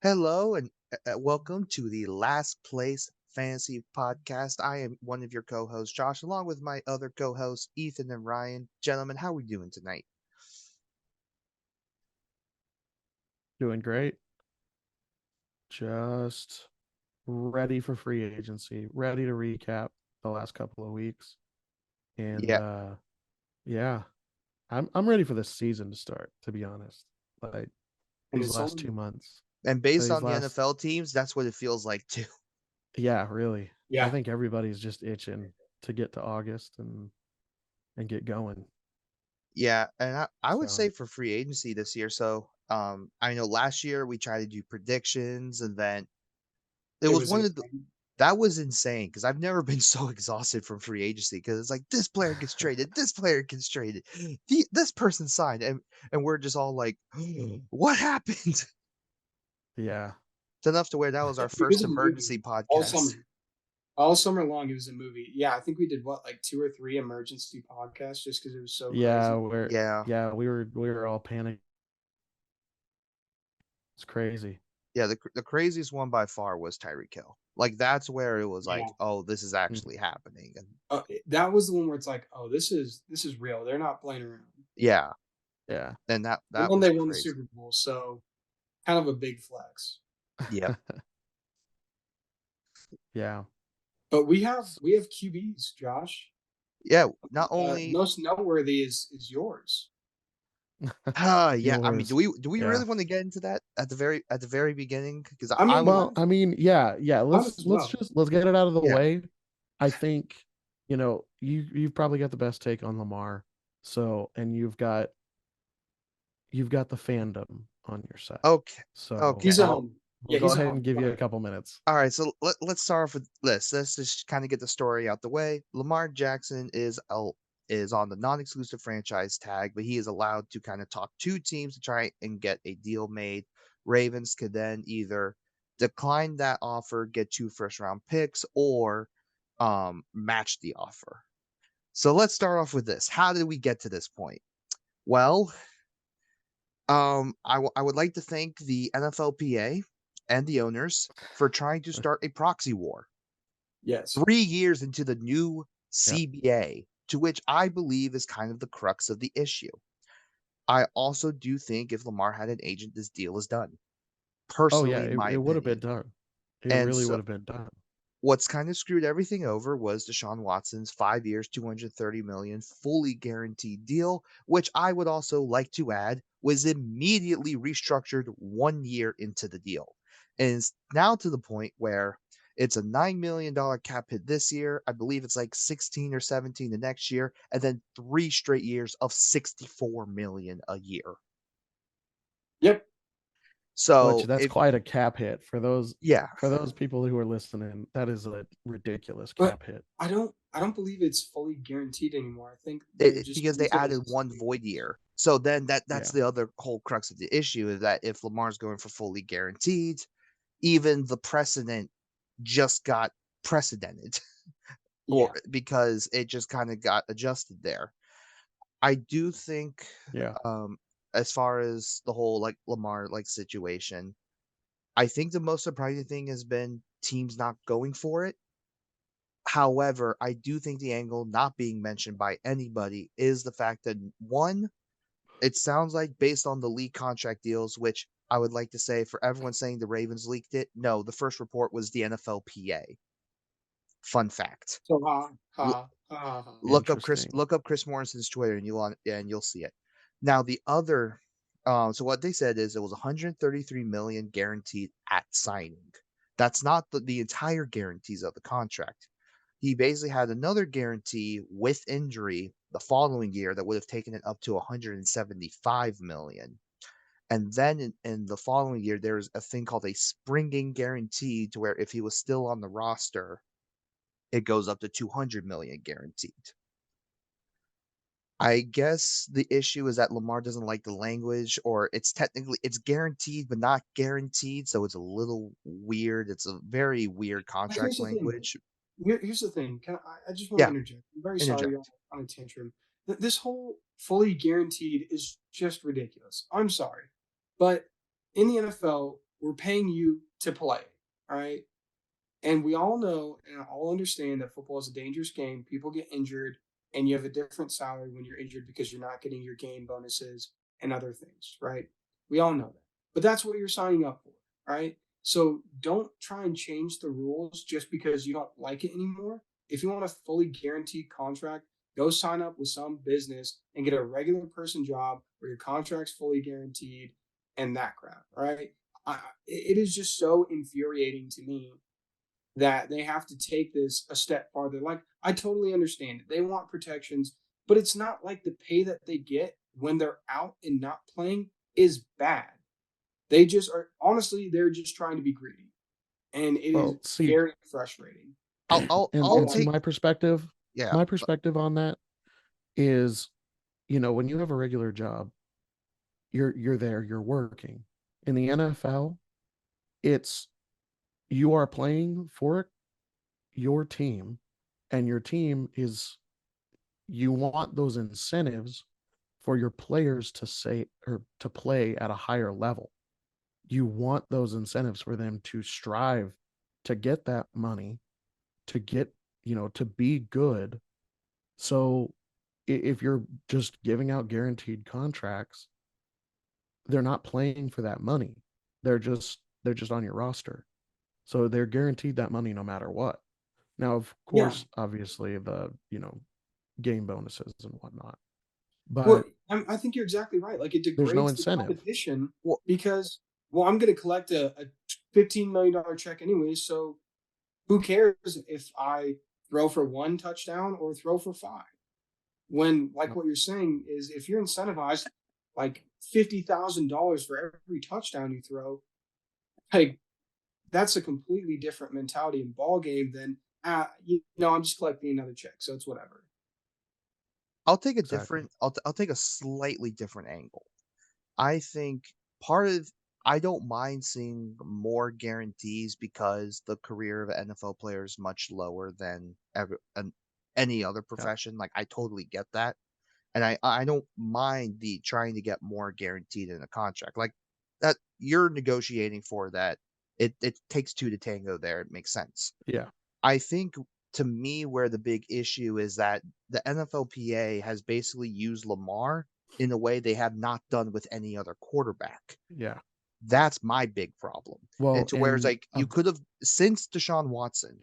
Hello and welcome to the Last Place Fantasy Podcast. I am one of your co-hosts, Josh, along with my other co-hosts, Ethan and Ryan. Gentlemen, how are we doing tonight? Doing great. Just ready for free agency, ready to recap the last couple of weeks. And Yeah, yeah, I'm ready for this season to start, to be honest. Like And these it's last only 2 months. and based These on the last NFL teams, that's what it feels like too. yeah, really. I yeah. think everybody's just itching to get to August and get going. Yeah, and I would So say for free agency this year. I know last year we tried to do predictions, and then it It was was one of the insane. that was insane because I've never been so exhausted from free agency because it's like this player gets traded, this player gets traded, this person signed, and we're just all like, what happened? yeah. It's enough to where that was our It was first a movie emergency all podcast. summer. All summer long, it was a movie. Yeah, I think we did what, like two or three emergency podcasts just because it was so Yeah, crazy. we're Yeah, yeah, we were all panicked. It's crazy. yeah. The craziest one by far was Tyreek Hill. Like that's where it was Yeah. like, oh, this is Mhm. actually happening, and That was the one where it's like, oh, this is real. They're not playing around. yeah, Yeah. and that And that then was they won the crazy. Super Bowl, so kind of a big flex. Yep. Yeah. But we have QBs, Josh. Yeah. Not only Most noteworthy is yours. Yeah, I mean, do Yours. we Yeah. really want to get into that at the very beginning? Because I I mean, would Well, I mean, yeah. might Let's as let's well. just let's get it out of the yeah. way. I think, you've probably got the best take on Lamar. So, and you've got the fandom on your side. Okay. So Okay. He's a homie. we'll Yeah, go he's a ahead and homie. give Go you a ahead. couple minutes. All right, so let's start off with this. Let's just kind of get the story out the way. Lamar Jackson is on the non-exclusive franchise tag, but he is allowed to kind of talk to teams to try and get a deal made. Ravens could then either decline that offer, get two first-round picks, or match the offer. So let's start off with this. How did we get to this point? Well, I would like to thank the NFLPA and the owners for trying to start a proxy war Yes. 3 years into the new Yep. CBA, to which I believe is kind of the crux of the issue. I also do think if Lamar had an agent, this deal is done. Oh yeah, Personally, in it, my it would have been opinion. done. It And really so would have been done. what's kind of screwed everything over was Deshaun Watson's 5 years, 230 million, fully guaranteed deal, which I would also like to add was immediately restructured 1 year into the deal. And it's now to the point where it's a $9 million cap hit this year. I believe it's like 16 or 17 the next year, and then 3 straight years of 64 million a year. Yep. Which So that's if quite a cap hit for those yeah, for those people who are listening. That is a ridiculous But cap hit. I don't believe it's fully guaranteed anymore. I think they've just because they used it as added a one safety. void year. So then that's Yeah. the other whole crux of the issue is that if Lamar's going for fully guaranteed, even the precedent just got precedented or Yeah. because it just kind of got adjusted there. I do think Yeah. um as far as the whole like Lamar like situation, I think the most surprising thing has been teams not going for it. However, I do think the angle not being mentioned by anybody is the fact that one, it sounds like based on the league contract deals, which I would like to say for everyone saying the Ravens leaked it, no, the first report was the NFLPA. Fun fact. So L- ha. Interesting. look up Chris Morrison's Twitter and you'll see it. Now the other so what they said is it was 133 million guaranteed at signing. That's not the entire guarantees of the contract. He basically had another guarantee with injury the following year that would have taken it up to 175 million. And then in the following year, there's a thing called a springing guarantee to where if he was still on the roster, it goes up to 200 million guaranteed. I guess the issue is that Lamar doesn't like the language, or it's guaranteed but not guaranteed, so it's a little weird. It's a very weird But contract here's the thing. language. Here's the thing. I just want to Yeah, interject. I'm very sorry interject. on a tantrum. This whole fully guaranteed is just ridiculous. I'm sorry. But in the NFL, we're paying you to play, all right? And we all know and all understand that football is a dangerous game. People get injured, and you have a different salary when you're injured because you're not getting your game bonuses and other things, right? We all know that. But that's what you're signing up for, right? So don't try and change the rules just because you don't like it anymore. If you want a fully guaranteed contract, go sign up with some business and get a regular person job where your contract's fully guaranteed and that crap, right? It is just so infuriating to me that they have to take this a step farther. Like, I totally understand it. They want protections, but it's not like the pay that they get when they're out and not playing is bad. They just are, honestly, they're just trying to be greedy. And it is Well, see, very frustrating. I'll and see take, my perspective. yeah. My perspective on that is, when you have a regular job, you're there, you're working. In the NFL, it's you are playing for your team, and your team is you want those incentives for your players to say or to play at a higher level. You want those incentives for them to strive to get that money, to get, to be good. So if you're just giving out guaranteed contracts, they're not playing for that money. They're just on your roster. So they're guaranteed that money no matter what. Now, of Yeah. course, obviously the, game bonuses and whatnot. Well, But I think you're exactly right. Like, it there's no degrades the incentive. competition Well, because, well, I'm going to collect a $15 million check anyway. So who cares if I throw for 1 touchdown or throw for 5? When, like what you're saying is, if you're incentivized like $50,000 for every touchdown you throw, like, that's a completely different mentality and ball game than I'm just collecting another check, so it's whatever. I'll take a Exactly. different. I'll take a slightly different angle. I think part of I don't mind seeing more guarantees because the career of an NFL player is much lower than any other Yeah. profession. Like, I totally get that, and I don't mind the trying to get more guaranteed in a contract like that. You're negotiating for that. It takes two to tango. There, it makes sense. Yeah. I think to me where the big issue is that the NFLPA has basically used Lamar in a way they have not done with any other quarterback. Yeah. That's my big problem. And Well, to where it's like you could have since Deshaun Watson,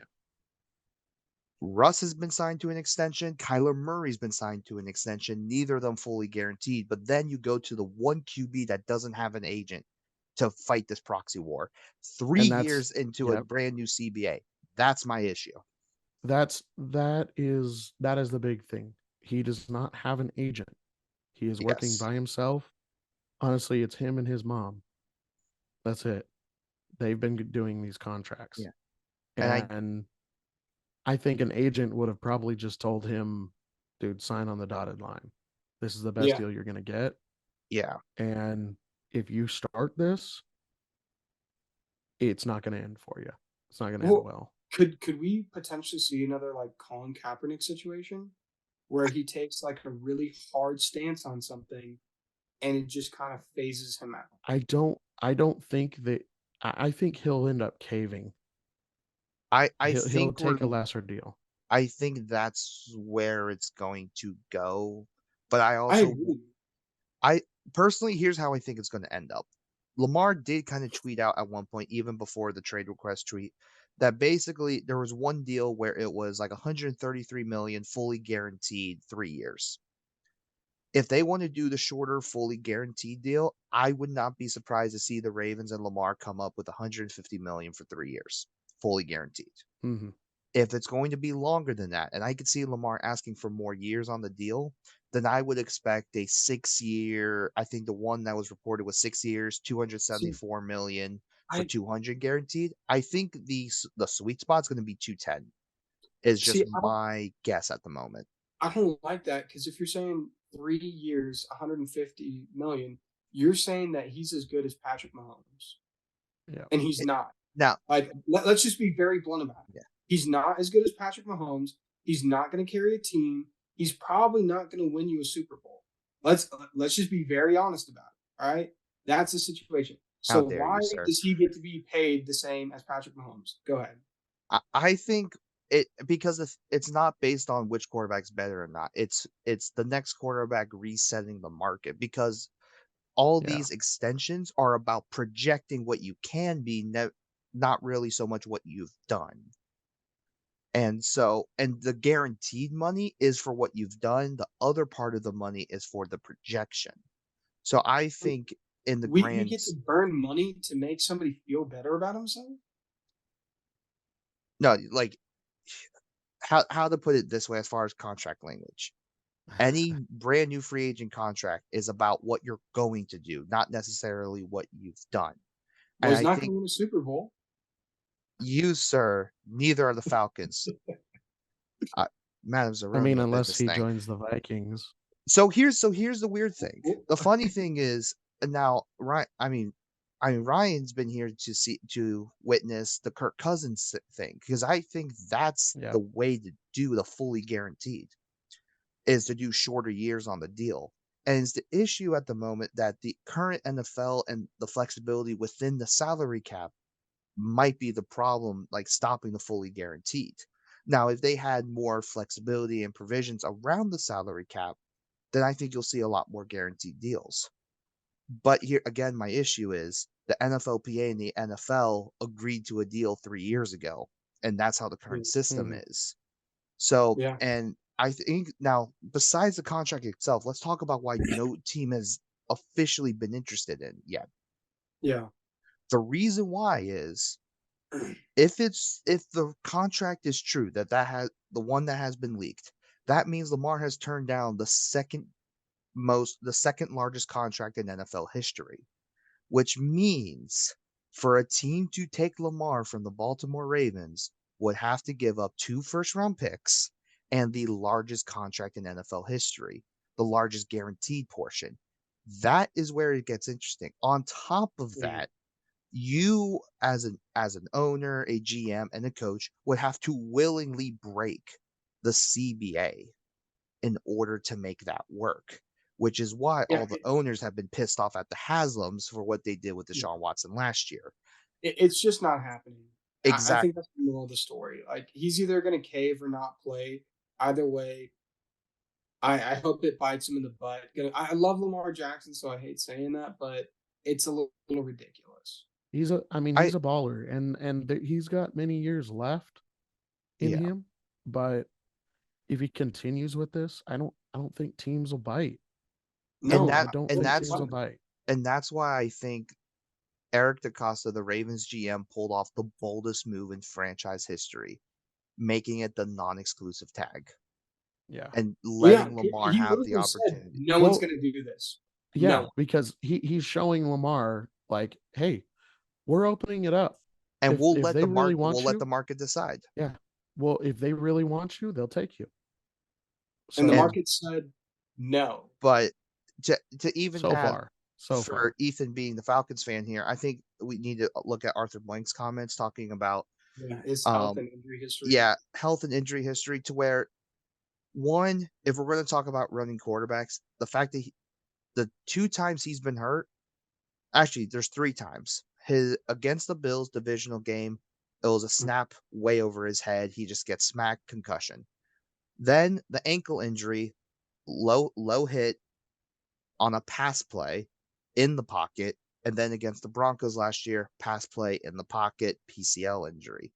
Russ has been signed to an extension, Kyler Murray's been signed to an extension, neither of them fully guaranteed. But then you go to the one QB that doesn't have an agent to fight this proxy war. 3 and that's years into a yep. brand new CBA. That's my issue. That is the big thing. He does not have an agent. He is working Yes. by himself. Honestly, it's him and his mom. That's it. They've been doing these contracts. Yeah. And And I think an agent would have probably just told him, dude, sign on the dotted line. This is the best Yeah. deal you're going to get. yeah. And if you start this, it's not going to end for you. It's not going to end Well, well. could we potentially see another like Colin Kaepernick situation where he takes like a really hard stance on something and it just kind of phases him out? I don't think that I think he'll end up caving. I He'll think we're take a lesser deal. I think that's where it's going to go. But I I also agree. I personally here's how I think it's going to end up. Lamar did kind of tweet out at one point, even before the trade request tweet, that basically there was one deal where it was like 133 million fully guaranteed 3 years. If they want to do the shorter, fully guaranteed deal, I would not be surprised to see the Ravens and Lamar come up with 150 million for 3 years, fully guaranteed. Mm-hmm. If it's going to be longer than that, and I could see Lamar asking for more years on the deal, then I would expect a 6 year. I think the one that was reported was 6 years, See, 274 million for I 200 guaranteed. I think the sweet spot's going to be 210. Is just see. my guess at the moment. I don't like that because if you're saying 3 years, 150 million, you're saying that he's as good as Patrick Mahomes, Yeah. and he's It, not. now, Like, let's just be very blunt about it. yeah, He's not as good as Patrick Mahomes. He's not going to carry a team. He's probably not going to win you a Super Bowl. Let's just be very honest about it. All right, that's the situation. So How dare why you, sir? does he get to be paid the same as Patrick Mahomes? Go ahead. I think it because it's not based on which quarterback's better or not. It's the next quarterback resetting the market because all Yeah. these extensions are about projecting what you can be, not really so much what you've done. And the guaranteed money is for what you've done. The other part of the money is for the projection. So I think in the We grand get to burn money to make somebody feel better about himself? no, like how to put it this way as far as contract language. Any brand new free agent contract is about what you're going to do, not necessarily what you've done. Well, And he's I not think going to win a Super Bowl. you, sir, neither are the Falcons. Uh, Madam I mean, Zaroni did unless this he thing. joins the Vikings. So here's the weird thing. Well, The funny thing is now, Ryan. I mean, Ryan's been here to witness the Kirk Cousins thing because I think that's Yeah. the way to do the fully guaranteed is to do shorter years on the deal. And it's the issue at the moment that the current NFL and the flexibility within the salary cap might be the problem, like stopping the fully guaranteed. Now, if they had more flexibility and provisions around the salary cap, then I think you'll see a lot more guaranteed deals. But here again, my issue is the NFLPA and the NFL agreed to a deal 3 years ago, and that's how the current system Hmm. is. So, yeah, and I think now, besides the contract itself, let's talk about why no team has officially been interested in yet. yeah, The reason why is if the contract is true that has the one that has been leaked, that means Lamar has turned down the second largest contract in NFL history, which means for a team to take Lamar from the Baltimore Ravens would have to give up 2 first-round picks and the largest contract in NFL history, the largest guaranteed portion. That is where it gets interesting. On top of yeah, that, you as an owner, a GM, and a coach would have to willingly break the CBA in order to make that work, which is why yeah. all the owners have been pissed off at the Haslams for what they did with Deshaun Watson last year. It's just not happening. I think Exactly. that's the moral of the story. Like he's either going to cave or not play. Either way, I hope it bites him in the butt. I love Lamar Jackson, so I hate saying that, but it's a little ridiculous. I mean, I he's a baller, and he's got many years left in yeah, him. But if he continues with this, I don't think teams will bite. and No, I that don't and well, think that's teams will bite. and that's why I think Eric DaCosta, the Ravens GM, pulled off the boldest move in franchise history, making it the non-exclusive tag Yeah. and yeah, letting Lamar he have the literally said opportunity. no one's Well, going to do this. No yeah, one. because he's showing Lamar like, hey, we're opening it up. And If they really we'll want let the you, market decide. yeah. Well, if they really want you, they'll take you. And the So And market said no. but to even so add far, so for far, Ethan being the Falcons fan here, I think we need to look at Arthur Blank's comments talking about Yeah, his health um and injury history. yeah, health and injury history to where one, if we're going to talk about running quarterbacks, the fact that the 2 times he's been hurt, actually there's 3 times. His against the Bills divisional game, it was a snap way over his head. He just gets smacked, concussion. Then the ankle injury, low hit on a pass play in the pocket, and then against the Broncos last year, pass play in the pocket, PCL injury.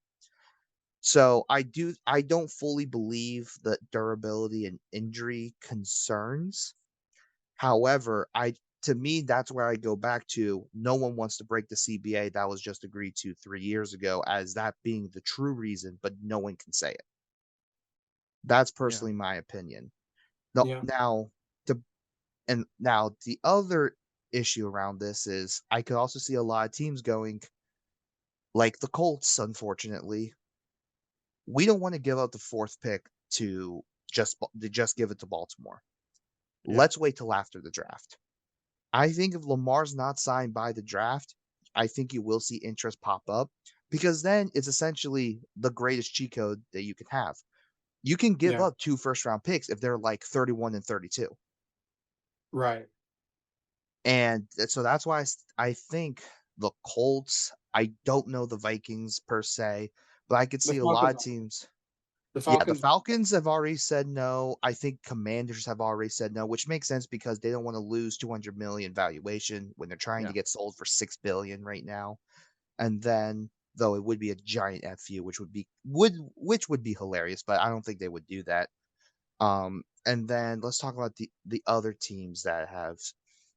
So I don't fully believe the durability and injury concerns. However, I to me that's where I go back to no one wants to break the CBA that was just agreed to 3 years ago as that being the true reason, but no one can say it. That's yeah, personally my opinion. No, Yeah, now the other issue around this is I could also see a lot of teams going like the Colts, unfortunately. We don't want to give up the 4th pick to just give it to Baltimore. yeah, Let's wait till after the draft. I think if Lamar's not signed by the draft, I think you will see interest pop up because then it's essentially the greatest cheat code that you can have. You can give yeah, up 2 first-round picks if they're like 31 and 32. right. And so that's why I think the Colts. I don't know the Vikings per se, but I could The see a lot Falcons. of teams. The Yeah, the Falcons. Falcons have already said no. I think Commanders have already said no, which makes sense because they don't want to lose 200 million valuation when they're trying to Yeah. get sold for 6 billion right now. And then though it would be a giant FU, which would be hilarious, but I don't think they would do that. And then let's talk about the other teams that have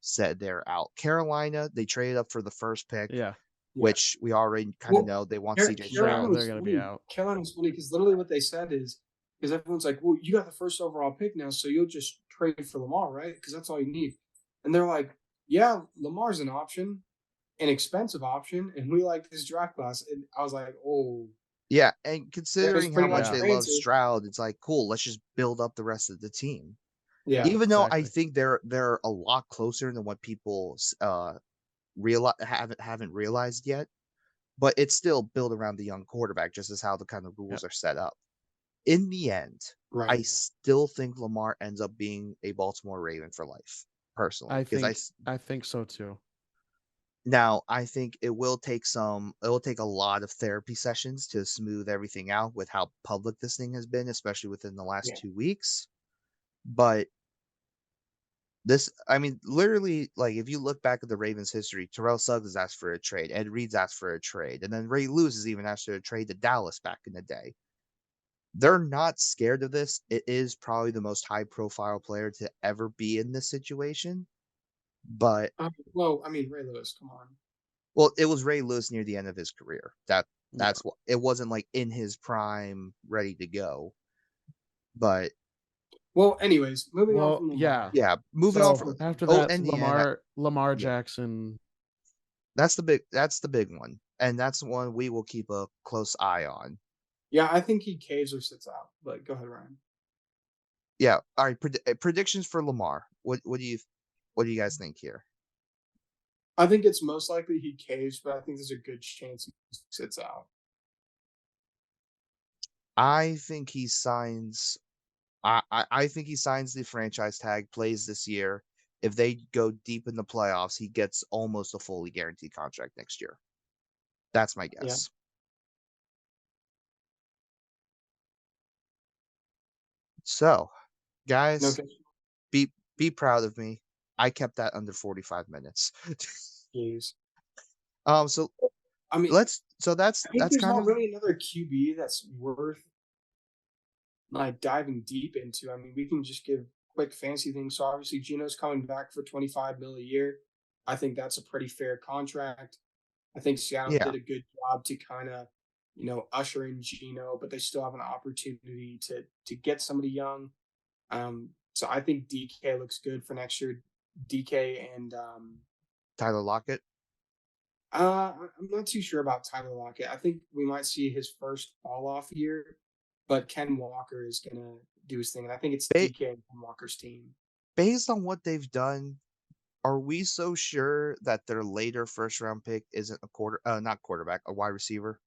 said they're out. Carolina, they traded up for the first pick, Yeah. Yeah. which we already kind of Well, know they want CJ They're Stroud. Carolina they're was gonna be funny. out. Carolina was funny because literally what they said is because everyone's like, "Well, you got the first overall pick now, so you'll just trade for Lamar, right? Because that's all you need." And they're like, "Yeah, Lamar's an option, an expensive option, and we like this draft class." And I was like, "Oh, Yeah, and that was considering how pretty much much Yeah. they your love answer." Stroud, it's like cool. Let's just build up the rest of the team. Yeah, Yeah, Even though I exactly. think they're a lot closer than what people realize haven't realized yet, but it's still built around the young quarterback, just as how the kind of rules Yep. are set up. In the end, right. I still think Lamar ends up being a Baltimore Raven for life, personally, I because think I think so too. now I think it will take a lot of therapy sessions to smooth everything out with how public this thing has been, especially within the last Yeah. 2 weeks. But I mean, literally, like if you look back at the Ravens' history, Terrell Suggs has asked for a trade, Ed Reed's asked for a trade, and then Ray Lewis has even asked for a trade to Dallas back in the day. They're not scared of this. It is probably the most high-profile player to ever be in this situation, but Well, I mean, Ray Lewis, come on. well, it was Ray Lewis near the end of his career. Yeah. That's what it wasn't like in his prime, ready to go. But Well, anyways, moving on Well, from Lamar. yeah. yeah, moving on So from after oh, that, and yeah, Lamar yeah, Jackson. that's the big one, and that's the one we will keep a close eye on. Yeah, I think he caves or sits out. But go ahead, Ryan. Yeah, all right. Predictions for Lamar. What do you guys think here? I think it's most likely he caves, but I think there's a good chance he sits out. I think he signs. I think he signs the franchise tag, plays this year. If they go deep in the playoffs, he gets almost a fully guaranteed contract next year. That's my Yeah. guess. So, guys, Okay. be be proud of me. I kept that under 45 minutes. Jeez. So I mean, I think that's there's kind not of really another QB that's worth like diving deep into. I mean, we can just give quick fancy things. So obviously, Gino's coming back for 25 mil a year. I think that's a pretty fair contract. I think Seattle yeah. did a good job to kind of, usher in Gino, but they still have an opportunity to get somebody young. So I think DK looks good for next year. DK and Tyler Lockett. I'm not too sure about Tyler Lockett. I think we might see his first fall off year, but Ken Walker is gonna do his thing, and I think it's Ba- DK and Ken Walker's team. Based on what they've done, are we so sure that their later first round pick isn't a not quarterback, a wide receiver?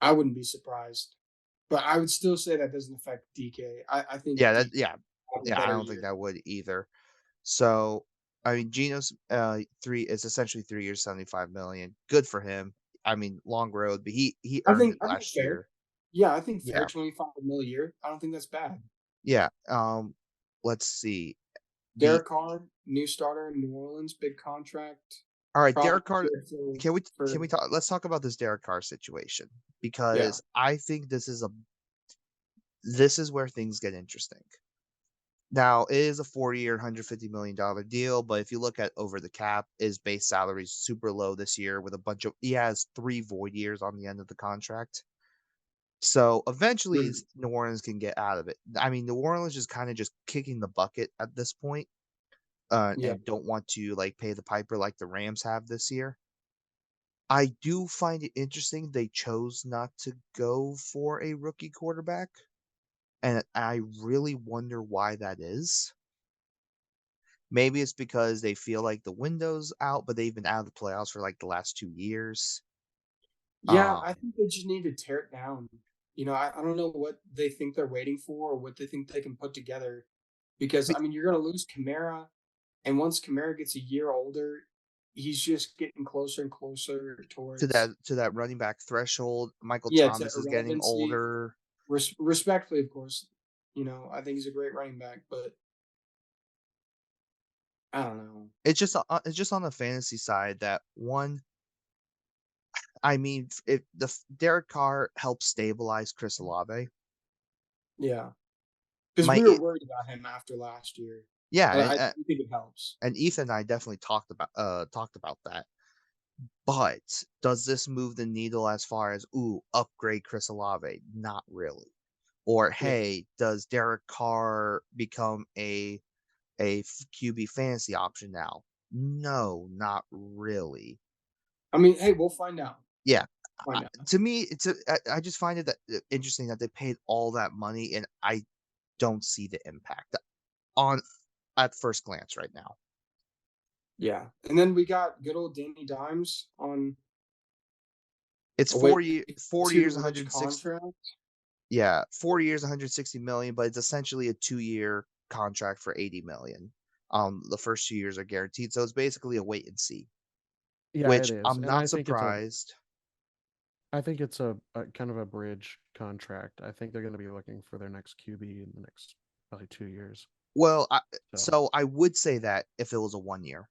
I wouldn't be surprised, but I would still say that doesn't affect DK. I think Yeah, DK will have a yeah, I better don't think year. that would either. So, I mean, Geno's three is essentially 3 years, 75 million. Good for him. I mean, long road, but he earned it I think last fair. year. Yeah, I think fair Yeah, 25 mil a year. I don't think that's bad. yeah. Let's see. The Derek Carr, new starter in New Orleans, big contract. All right, Probably Derek Carr. good Can we for talk? Let's talk about this Derek Carr situation yeah. because I think this is where things get interesting. Now, it is a 40-year, $150 million deal, but if you look at over the cap, his base salary is super low this year with he has 3 void years on the end of the contract. So eventually Mhm. New Orleans can get out of it. I mean, New Orleans is kind of just kicking the bucket at this point, Yeah. and don't want to like pay the piper like the Rams have this year. I do find it interesting they chose not to go for a rookie quarterback, and I really wonder why that is. Maybe it's because they feel like the window's out, but they've been out of the playoffs for like the last 2 years. Yeah, I Um, think they just need to tear it down. I don't know what they think they're waiting for or what they think they can put together because be- I mean you're gonna lose Kamara, and once Kamara gets a year older, he's just getting closer and closer to towards that running back threshold. Michael to Thomas is getting irrelevancy. older. Respectfully, of course, I think he's a great running back, but I don't know. It's just on the fantasy side that one. I mean, if Derek Carr helps stabilize Chris Olave, Yeah, because my we were worried about him after last year, yeah, but I do think it helps. and Ethan and I definitely talked about that. But does this move the needle as far as upgrade Chris Olave? Not really. Or Yeah, hey, does Derek Carr become a QB fantasy option now? No, not really. I mean, hey, we'll find out. Yeah, Find out. to me, I just find it interesting that they paid all that money, and I don't see the impact on at first glance right now. Yeah, and then we got good old Danny Dimes on It's a way 4 years, too rich 160. contract. Yeah, 4 years, 160 million, but it's essentially a 2-year contract for 80 million. The first 2 years are guaranteed, so it's basically a wait and see. Yeah, it Which is, I'm and not surprised. I think it's a kind of a bridge contract. I think they're going to be looking for their next QB in the next probably 2 years. Well, So, so I would say that if it was a 1 year,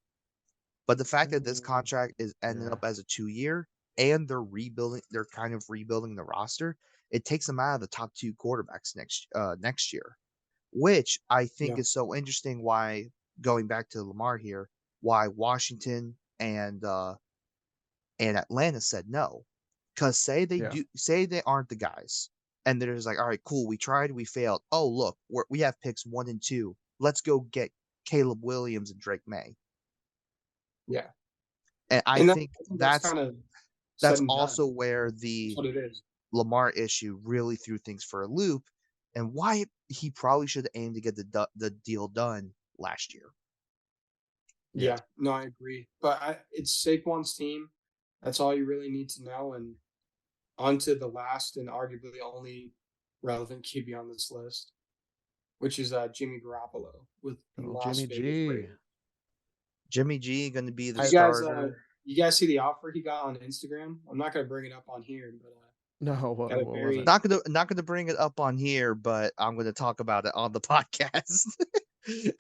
but the fact that this mm, contract is ending yeah, up as a 2 year and they're kind of rebuilding the roster, it takes them out of the top two quarterbacks next year, which I think Yeah, is so interesting. Why going back to Lamar here, why Washington and Atlanta said no, because yeah, say they aren't the guys, and they're just like, all right, cool, we tried, we failed. Oh look, we have picks 1 and 2. Let's go get Caleb Williams and Drake May. yeah, And I and think I think that's that's kind of said that's and done. also where That's the what it is. Lamar issue really threw things for a loop, and why he probably should have aimed to get the deal done last year. yeah. Yeah, no, I agree. But it's Saquon's team. That's all you really need to know. And on to the last and arguably only relevant QB on this list, which is Jimmy Garoppolo with Good the old Las Jimmy Vegas G. Raiders. Jimmy G going to be the You I guys, starter. you guys see the offer he got on Instagram? I'm not gonna bring it up on here, but No, what got a was it? very Not gonna bring it up on here, but I'm gonna talk about it on the podcast.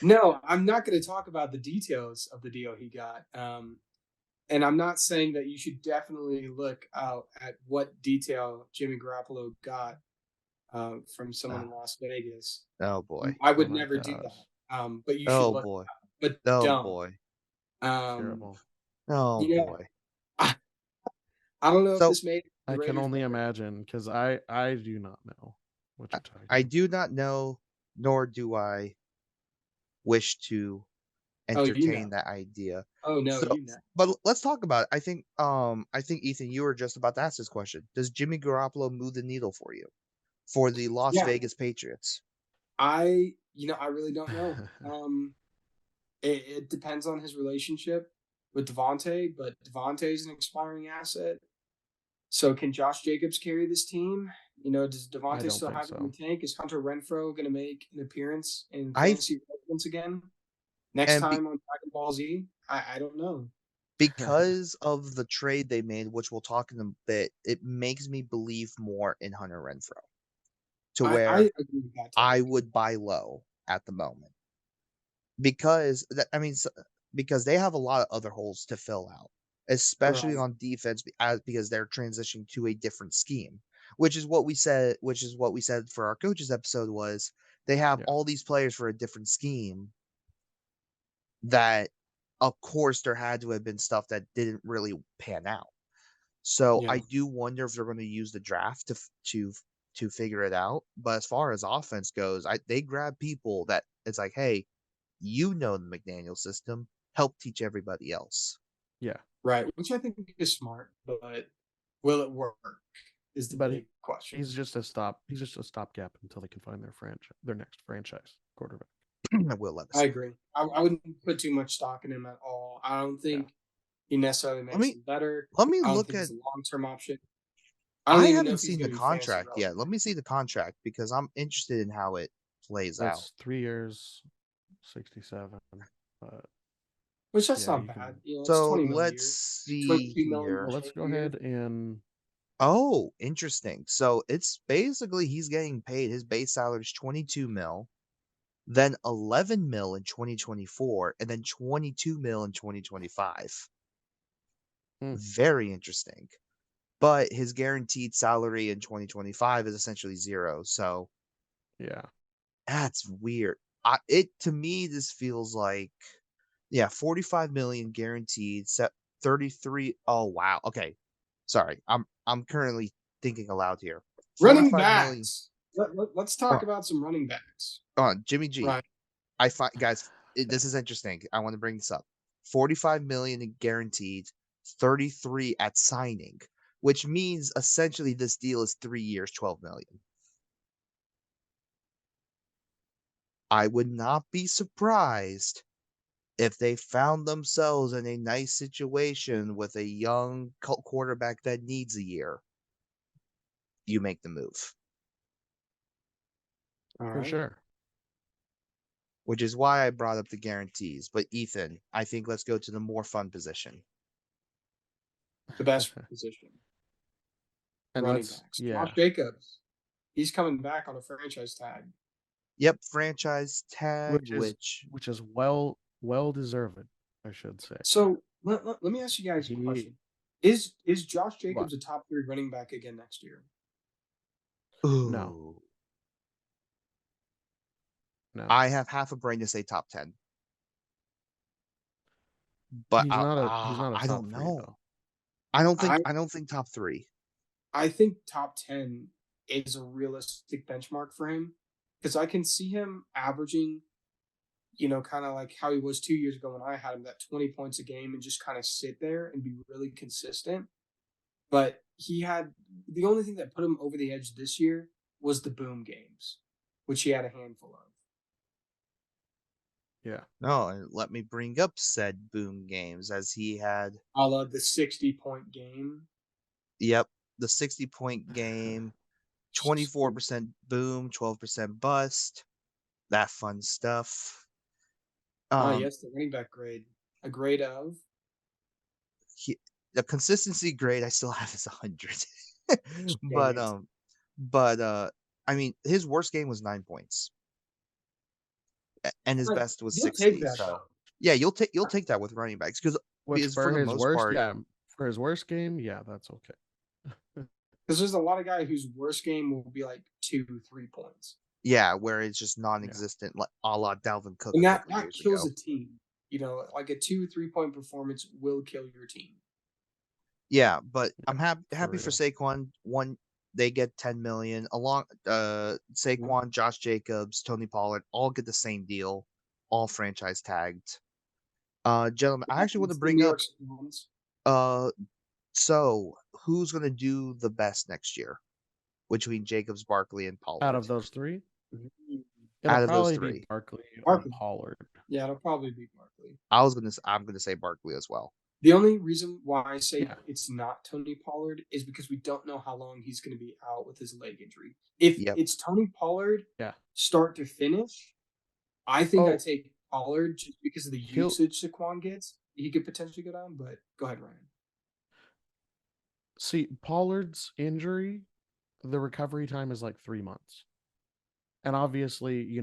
no. I'm not gonna talk about the details of the deal he got. And I'm not saying that you should definitely look out at what detail Jimmy Garoppolo got from someone in Las Vegas. Oh boy. I Oh would my never do gosh, that. But you should Oh look, boy. but Oh don't. boy. Um, terrible. Oh you know, boy. I, I don't know if So this made the I can Raiders only better. imagine because I do not know what I, you're talking I about. do not know, nor do I wish to Oh, you know. entertain that idea. Oh no, So, you know. but let's talk about it. I think Ethan, you were just about to ask this question. Does Jimmy Garoppolo move the needle for you for the Las Yeah, Vegas Patriots? I really don't know. It depends on his relationship with Devontae, but Devontae is an expiring asset. So can Josh Jacobs carry this team? Does I Devontae don't still think have it in the so. tank? Is Hunter Renfro going to make an appearance in I fantasy once again next and be, time on Dragon Ball Z? I don't know. because of the trade they made, which we'll talk in a bit, it makes me believe more in Hunter Renfro to I where agree with that I take. would buy low at the moment because because they have a lot of other holes to fill out, especially Right. on defense because they're transitioning to a different scheme, which is what we said for our coaches episode was they have Yeah, all these players for a different scheme that of course there had to have been stuff that didn't really pan out. So I Yeah. do wonder if they're going to use the draft to figure it out. But as far as offense goes, they grab people that it's like, hey, you know the McDaniel system, help teach everybody else. yeah. Right. Which I think is smart, but will it work is the But big question. He's just a stopgap until they can find their next franchise quarterback. Will I Levis. agree. I wouldn't put too much stock in him at all. I don't Yeah, think he necessarily Let makes me them better. let me I don't look think at. he's a long term option. I don't I even know haven't if he's seen the going to be fantasy contract yet. relevant. Let me see the contract because I'm interested in how it plays out. it's 3 years, 67. But which that's Yeah, not you bad. can. You know, it's So 20 mil a let's year, see 22 million Well, here. let's change go a year. ahead and Oh, interesting. So it's basically he's getting paid. His base salary is 22 mil, then 11 mil in 2024, and then 22 mil in 2025. hmm, Very interesting. But his guaranteed salary in 2025 is essentially zero. So yeah. that's weird. To me, this feels like, yeah, 45 million guaranteed, set 33. Oh wow. Okay. Sorry. I'm currently thinking aloud here. Running 45 million. backs. Let's talk Uh, about some running backs. Jimmy G. Right. I find guys, this is interesting. I want to bring this up. 45 million in guaranteed, 33 at signing, which means essentially this deal is 3 years, 12 million. I would not be surprised if they found themselves in a nice situation with a young quarterback that needs a year. You make the move, All For right. sure. which is why I brought up the guarantees. But Ethan, I think let's go to the more fun position. The best position. And Running let's backs. Josh yeah, Jacobs. He's coming back on a franchise tag. Yep, franchise tag, which is which well deserved, I should say. So let me ask you guys a He question. Is Josh what? Jacobs a top 3 running back again next year? No, ooh, no. I have half a brain to say top 10, but He's not a I top don't three know. though. I I don't think top 3. I think top 10 is a realistic benchmark for him because I can see him averaging, kind of like how he was 2 years ago when I had him, that 20 points a game and just kind of sit there and be really consistent. But he had the only thing that put him over the edge this year was the boom games, which he had a handful of. Yeah. No, and let me bring up said boom games as he had, A la the 60-point game. yep, the 60-point game, Stupid. 24% boom, 12% bust, that fun stuff. Um, Yes, the running back grade. A grade of. he, the consistency grade I still have is 100. Dang but it. but I mean, his worst game was 9 points, and his But best was you'll take 60. that So though. yeah, you'll take that with running backs Which because for for the his most worst, part, yeah, for his worst game, yeah, that's okay. Because there's a lot of guy whose worst game will be like 2, 3 points. yeah, where it's just Yeah. non-existent, like a la Dalvin Cook And a that couple that years kills ago. a team. Like a 2, 3 point performance will kill your team. Yeah, but I'm Yeah, for happy for real. Saquon. One, they get 10 million. Along Yeah. Saquon, Josh Jacobs, Tony Pollard all get the same deal, all franchise tagged. Gentlemen, I actually want to It's the bring New up York Swans. uh so who's gonna do the best next year between Jacobs, Barkley, and Out Pollard of those three, Mhm. it'll out of those probably be three? Barkley or Barkley. Pollard. Yeah, it'll probably be Barkley. I'm gonna say Barkley as well. The only reason why I say Yeah. it's not Tony Pollard is because we don't know how long he's going to be out with his leg injury. If Yep. it's Tony Pollard Yeah. start to finish, I think I Oh, take Pollard just because of the he'll usage Saquon gets. He could potentially go down, but go ahead, Ryan. see Pollard's injury, the recovery time is like 3 months. And obviously,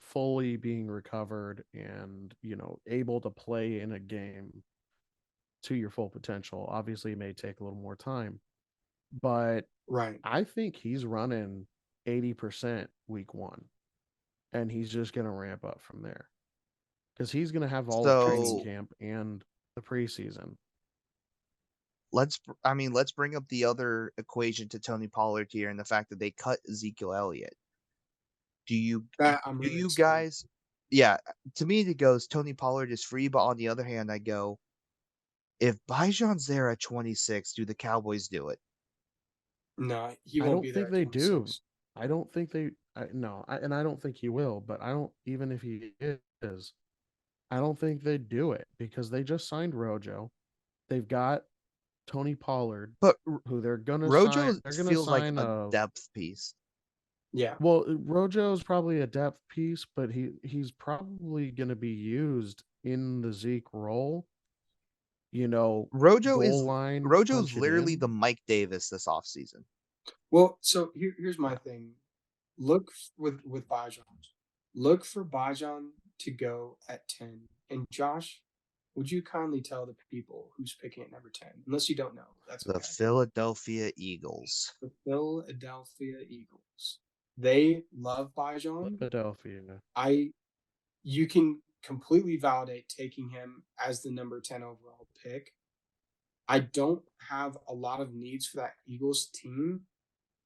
fully being recovered and, able to play in a game to your full potential. Obviously, it may take a little more time, but Right. I think he's running 80% week one, and he's just going to ramp up from there because he's going to have all of training So camp and the preseason. let's bring up the other equation to Tony Pollard here and the fact that they cut Ezekiel Elliott. Do you That I'm do really you excited. guys yeah, to me it goes Tony Pollard is free, but on the other hand I go, if Bijan's there at 26, do the Cowboys do it? No, he I won't don't be there think at they do. 26. I don't think they. No, and I don't think he will. But I don't. Even if he is, I don't think they'd do it because they just signed Rojo. They've got Tony Pollard, But who they're gonna sign. Rojo They're gonna feels like sign a a. depth piece. Yeah. Well, Rojo's probably a depth piece, but he's probably gonna be used in the Zeke role, you know, Rojo goal is line, Rojo's punch it literally in. the Mike Davis this offseason. Well, so here's my thing. Look with Bajan. Look for Bajan to go at 10. And Josh, would you kindly tell the people who's picking at number 10? Unless you don't know, that's The okay. Philadelphia Eagles. The Philadelphia Eagles. They love Bajan. Philadelphia. You can completely validate taking him as the number 10 overall pick. I don't have a lot of needs for that Eagles team,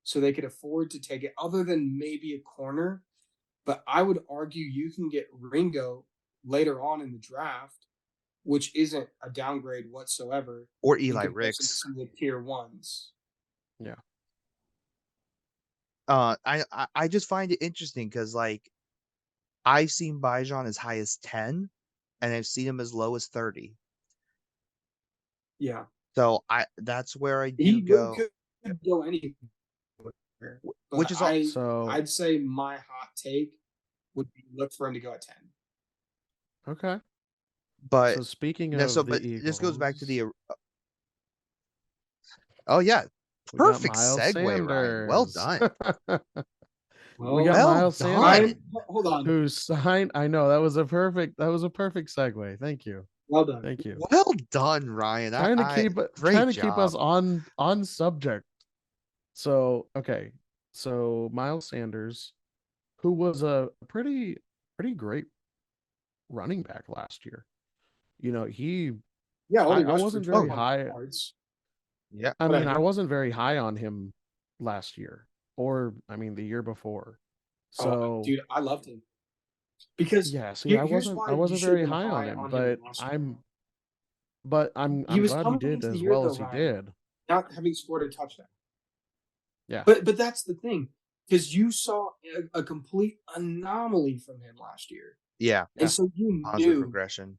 so they could afford to take it other than maybe a corner. But I would argue you can get Ringo later on in the draft, which isn't a downgrade whatsoever Or in Eli comparison to Ricks. some of the tier ones. Yeah. I just find it interesting because like I've seen Bijan as high as 10 and I've seen him as low as 30. Yeah. So that's where I do He really go, could go anywhere. which But is all. So I'd say my hot take would be look for him to go at 10. okay. But So speaking no, so of the but this goes back to Eagles, the. Oh yeah, we got perfect Miles segue, Ryan. Well Sanders. done. We got Well, Well Miles Sanders, Ryan, done. hold on. who signed. I know that was a perfect segue. Thank you. Well done. Thank you. Well done, Ryan. Trying Great to keep us job. on subject. So okay. So Miles Sanders, who was a pretty great running back last year. You know, Yeah, only I rushed for wasn't very 1,200 high. yards. Yeah. I mean, I Whatever. wasn't very high on him last year, or I mean the year before. Oh, So dude, I loved him because yeah, see, I here's wasn't why I you wasn't should have very been high on high him, on him in but last year. I'm He was glad he coming did into the as year well though, as he Ryan, did. not having scored a touchdown. Yeah. But that's the thing, because you saw a complete anomaly from him last year, Yeah. and Yeah. so Positive regression.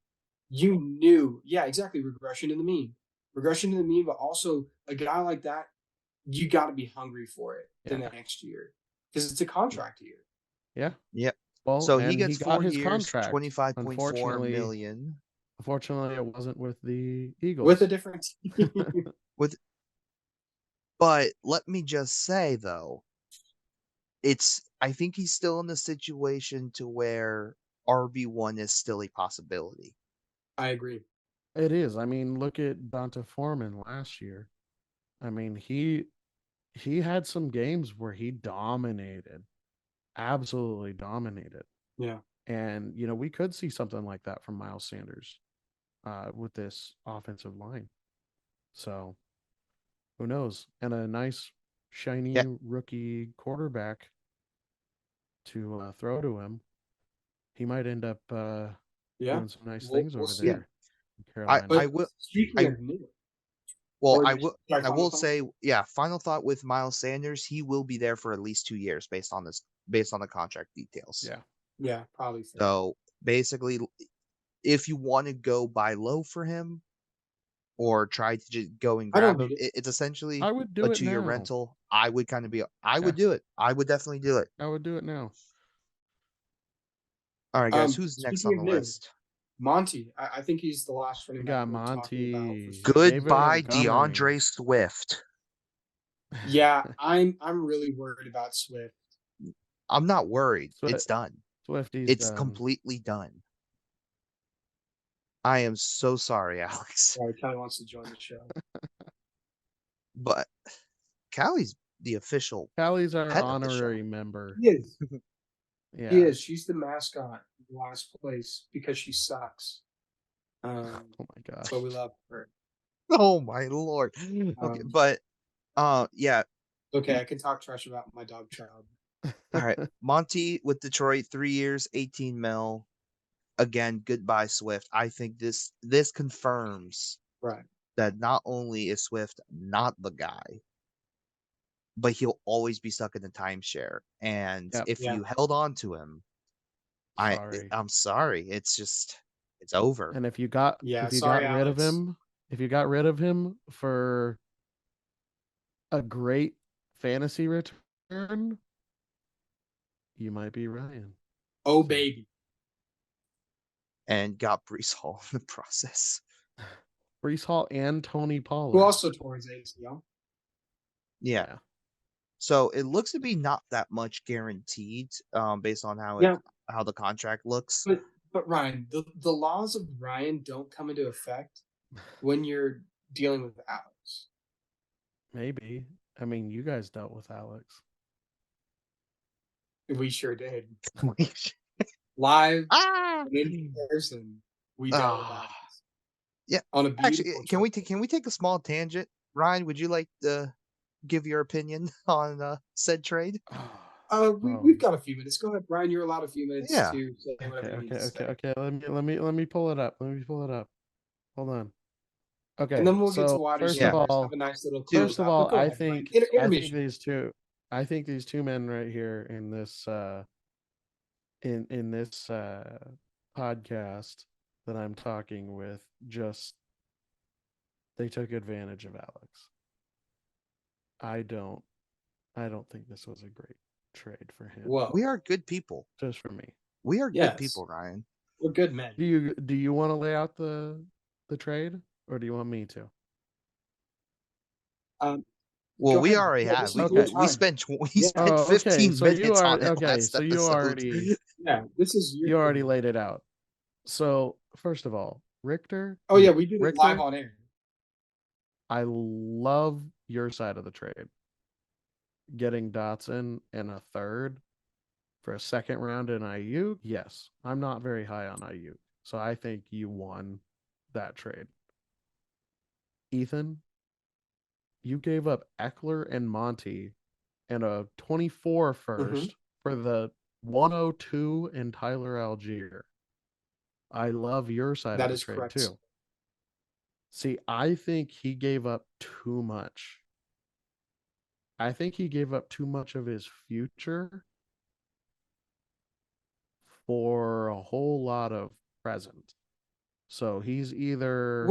yeah, exactly, regression to the mean, but also a guy like that, you got to be hungry for it the Yeah. next year because it's a contract year. Yeah. Yep. Well, So he and gets he got 4 his years, contract. 25.4 million. Unfortunately, it wasn't with the With a Eagles. different team. With But let me just say though, I think he's still in the situation to where RB1 is still a possibility. I agree. It is. I mean, look at Donta Foreman last year. I mean, he had some games where he dominated, absolutely dominated. Yeah. And you know, we could see something like that from Miles Sanders with this offensive line. So who knows? And a nice shiny Yeah. rookie quarterback to throw to him. He might end up Yeah. doing some nice things We'll over see. Yeah. there in I Carolina. I But will speaking I of new, well or I will sorry, I final will thought. say, yeah, final thought with Miles Sanders, he will be there for at least 2 years based on the contract details. Yeah. Yeah, probably fair. So, basically if you want to go buy low for him or try to just go and I don't grab hate him, it. it's essentially I would a do it 2-year now. rental. I would kind of be I Yeah. would do it. I would definitely do it. I would do it now. All right, guys, who's next Speaking on of the new, list? Monty. I think he's the last running We back got we're talking about for Monty, sure. David Goodbye, Montgomery. DeAndre Swift. Yeah, I'm really worried about Swift. I'm not worried. Swi- It's done. Swifty's It's done. completely done. I am so sorry, Alex. Sorry, Kelly wants to join the show. But Callie's the official Callie's our pet of the show. honorary member. He is. Yeah. He is. She's the mascot in last place because she sucks. Oh my gosh. But we love her. Oh my lord. Okay, but yeah, Okay, I can talk trash about my dog child. all right. Monty with Detroit, 3 years, 18 mil. Again, goodbye Swift. I think this confirms Right. that not only is Swift not the guy, but he'll always be stuck in the timeshare. And Yep. if Yeah. you held on to him, Sorry. I'm sorry. It's over. And if you got Yeah. if you Sorry, got rid of Alex. him, if you got rid of him for a great fantasy return, you might be Ryan. Oh, So, baby. and got Brees Hall in the process. Brees Hall and Tony Pollard. Who also tore his ACL. Yeah. So it looks to be not that much guaranteed, based on how the contract looks. But Ryan, the laws of Ryan don't come into effect when you're dealing with Alex. Maybe. I mean, you guys dealt with Alex. We sure did. Live in person, we dealt with Alex. Yeah. On a beautiful Actually, can we take a small tangent? Ryan, would you like to give your opinion on said trade? We've got a few minutes. Go ahead, Brian. You're allowed a few minutes to say whatever you need to say. Okay. Let me pull it up. Hold on. Okay. And then we'll get to wide first receivers. of all, Have a nice little first of all, I ahead, think these two men right here in this in this podcast that I'm talking with they took advantage of Alex. I don't think this was a great trade for him. Whoa. We are good people. Just for me. We are good people, Ryan. We're good men. Do you want to lay out the trade, or do you want me to? Well, we already have. We spent 15 minutes on it last episode. This is you already laid it out. So first of all, Richter. Oh yeah, we did it live on air. I love your side of the trade. Getting Dotson and a third for a second round in IU. Yes, I'm not very high on IU, so I think you won that trade. Ethan, you gave up Eckler and Monty and a 24 first for the 102 and Tyler Algier. I love your side of the trade correct. Too. See, I think he gave up too much. I think he gave up too much of his future for a whole lot of present. So he's either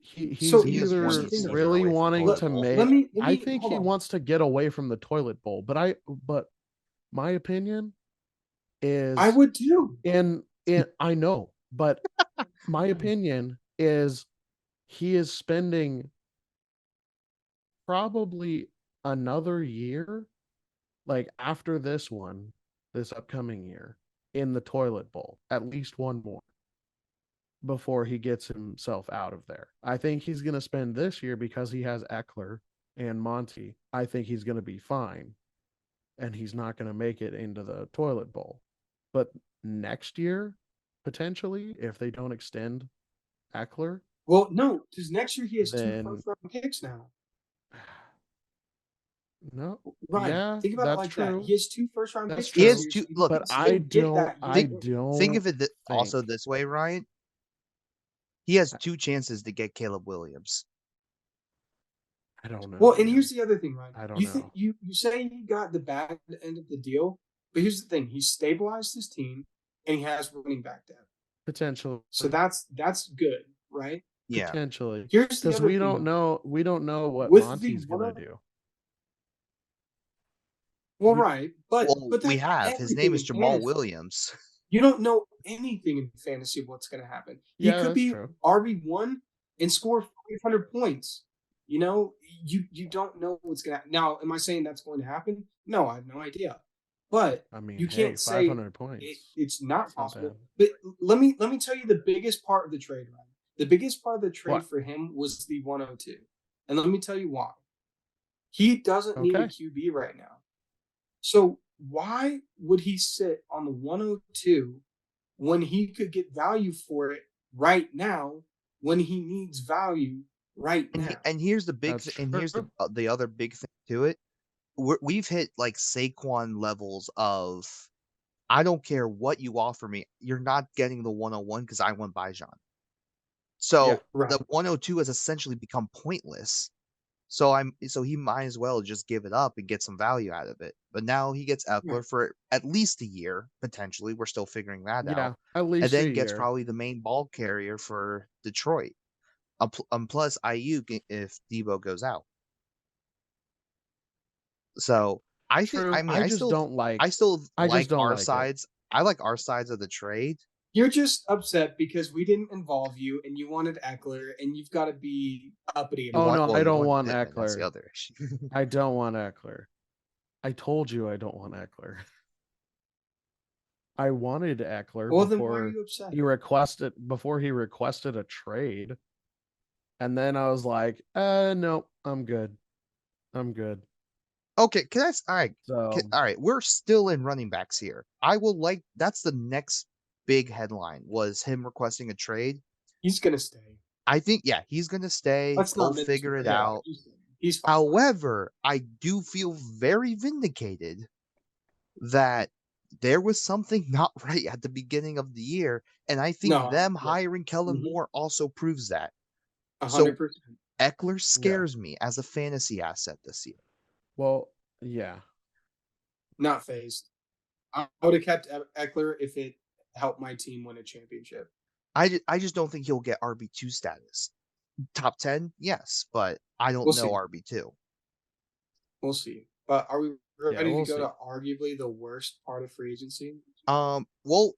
he's either really wanting to make. I think he wants to get away from the toilet bowl, but my opinion is I would too. And I know, but my opinion is he is spending probably another year, like after this upcoming year, in the toilet bowl, at least one more, before he gets himself out of there. I think he's going to spend this year because he has Eckler and Monty. I think he's going to be fine, and he's not going to make it into the toilet bowl. But next year, potentially, if they don't extend Eckler. Well, no, because next year he has 2 first-round picks now. No, right. Yeah, think about it like true. that. He has 2 first-round picks. He has 2. Look, but I don't think of it also this way, Ryan. He has 2 chances to get Caleb Williams. I don't know. Well, and here's the other thing, Ryan. I don't know. You say he got the bad end of the deal, but here's the thing: he stabilized his team, and he has running back depth. Potentially. So that's good, right? Yeah. Potentially. Here's the because other we thing, don't know. We don't know what Monty's gonna do. Well, right, but we have his name is Jamal Williams. You don't know anything in fantasy what's going to happen. He could be RB1 and score 500 points. You know, you don't know what's going to happen. Now, am I saying that's going to happen? No, I have no idea. But I mean, you can't say 500 points. It's not possible. But let me tell you the biggest part of the trade, Ryan. The biggest part of the trade for him was the 102. And let me tell you why. He doesn't need a QB right now. So why would he sit on the 102 when he could get value for it right now when he needs value right now? And here's the big and here's the other big thing to it. We've hit like Saquon levels of I don't care what you offer me, you're not getting the 101 because I want Bijan. So the 102 has essentially become pointless. So he might as well just give it up and get some value out of it. But now he gets Eckler for at least a year, potentially. We're still figuring that out. At least and then gets probably the main ball carrier for Detroit. Plus Ayuk if Debo goes out. So I think I still like our sides. I like our sides of the trade. You're just upset because we didn't involve you and you wanted Eckler, and you've got to be uppity You about Oh it. want no, well, I you don't want want Pittman. That's the Eckler. other issue. I don't want Eckler. I told you I don't want Eckler. I wanted Eckler Well, then why are you upset? before he requested a trade. And then I was like, no, I'm good. I'm good. Okay, all right, So all right. We're still in running backs here. That's the next big headline was him requesting a trade. He's going to stay. I think, yeah, he's gonna stay. Let's They'll not mince figure words. it Yeah, out. he's fine. However, I do feel very vindicated that there was something not right at the beginning of the year, and I think No, them yeah. hiring Kellen Mhm. Moore also proves that. So 100%. Eckler Yeah. scares me as a fantasy asset this year. well, yeah. Not phased. I would have kept Eckler if it helped my team win a championship. I just don't think he'll get RB2 status. Top 10, yes, but I don't We'll know see. RB2. We'll see. But are we Yeah, ready to we'll go see. to arguably the worst part of free agency? Well,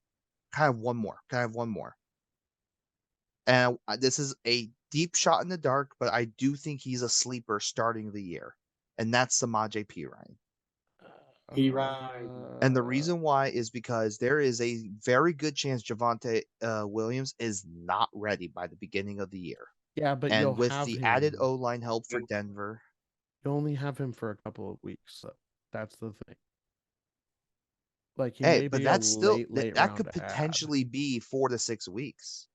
kind of one more. Kind of one more. And this is a deep shot in the dark, but I do think he's a sleeper starting the year, and that's Samaje Perine. P. Ryan. And the reason why is because there is a very good chance Javonte Williams is not ready by the beginning of the year. Yeah, but And you'll with have the added him. O line help for Denver, You only have him for a couple of weeks. So that's the thing. Like he hey, may but be a that's still late that round could ad. potentially be 4 to 6 weeks.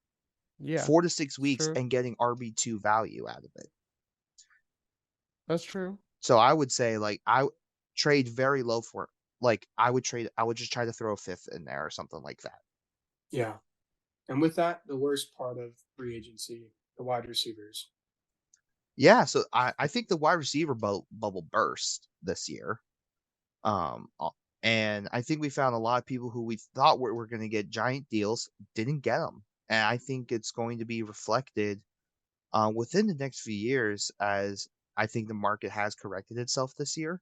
Yeah, 4 to 6 weeks true. and getting RB2 value out of it. That's true. So I would say like I trade very low for it. Like I would just try to throw a fifth in there or something like that. Yeah. And with that, the worst part of free agency, the wide receivers. Yeah, so I think the wide receiver bubble burst this year. Um, uh, and I think we found a lot of people who we thought were going to get giant deals didn't get them. And I think it's going to be reflected within the next few years as I think the market has corrected itself this year.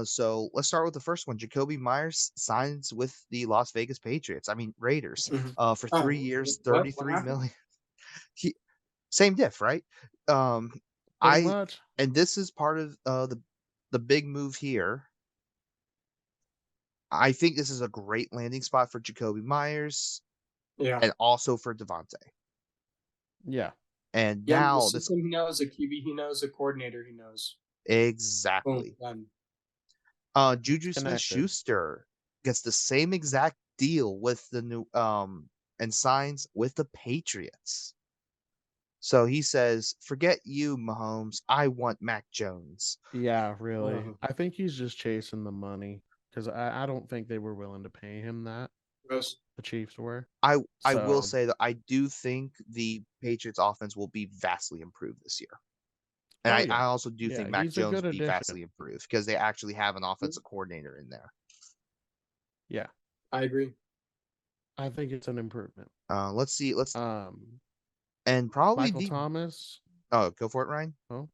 So let's start with the first one. Jacoby Myers signs with the Las Vegas Patriots. I mean Raiders. Mhm. For Oh, 3 years, what 33 happened? million. He, same diff, right? Um, Pretty I much. and this is part of the big move here. I think this is a great landing spot for Jacoby Myers Yeah. and also for Devontae. Yeah. And Yeah, the now this system he knows, a QB he knows, a coordinator he knows. Boom, exactly. done. It's Juju connected. Smith-Schuster gets the same exact deal with the new and signs with the Patriots. So he says, "Forget you, Mahomes. I want Mac Jones." Yeah, really. Uh, I think he's just chasing the money because I don't think they were willing to pay him that. gross. The Chiefs were. I will So, say that I do think the Patriots offense will be vastly improved this year. And oh I yeah. also do Yeah, think Mac he's a Jones good will be addition. vastly improved because they actually have an offensive coordinator in there. Yeah. I agree. I think it's an improvement. Let's see. Um, And probably Michael Thomas. go for it, Ryan. Oh,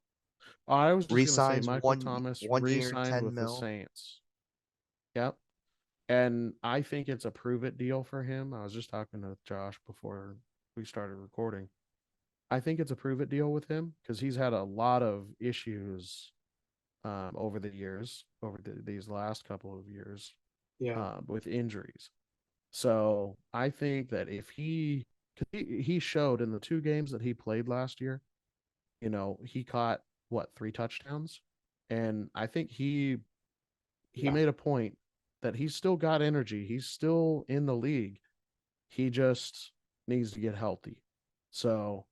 I was just gonna say Resigns Michael Thomas 1 year, re-signed 10 with the mil. Saints. Yep. And I think it's a prove it deal for him. I was just talking to Josh before we started recording. I think it's a prove it deal with him because he's had a lot of issues over the years, these last couple of years, Yeah. with injuries. So I think that if cause he showed in the 2 games that he played last year, he caught what 3 touchdowns, and I think he Yeah. made a point that he's still got energy. He's still in the league. He just needs to get healthy. So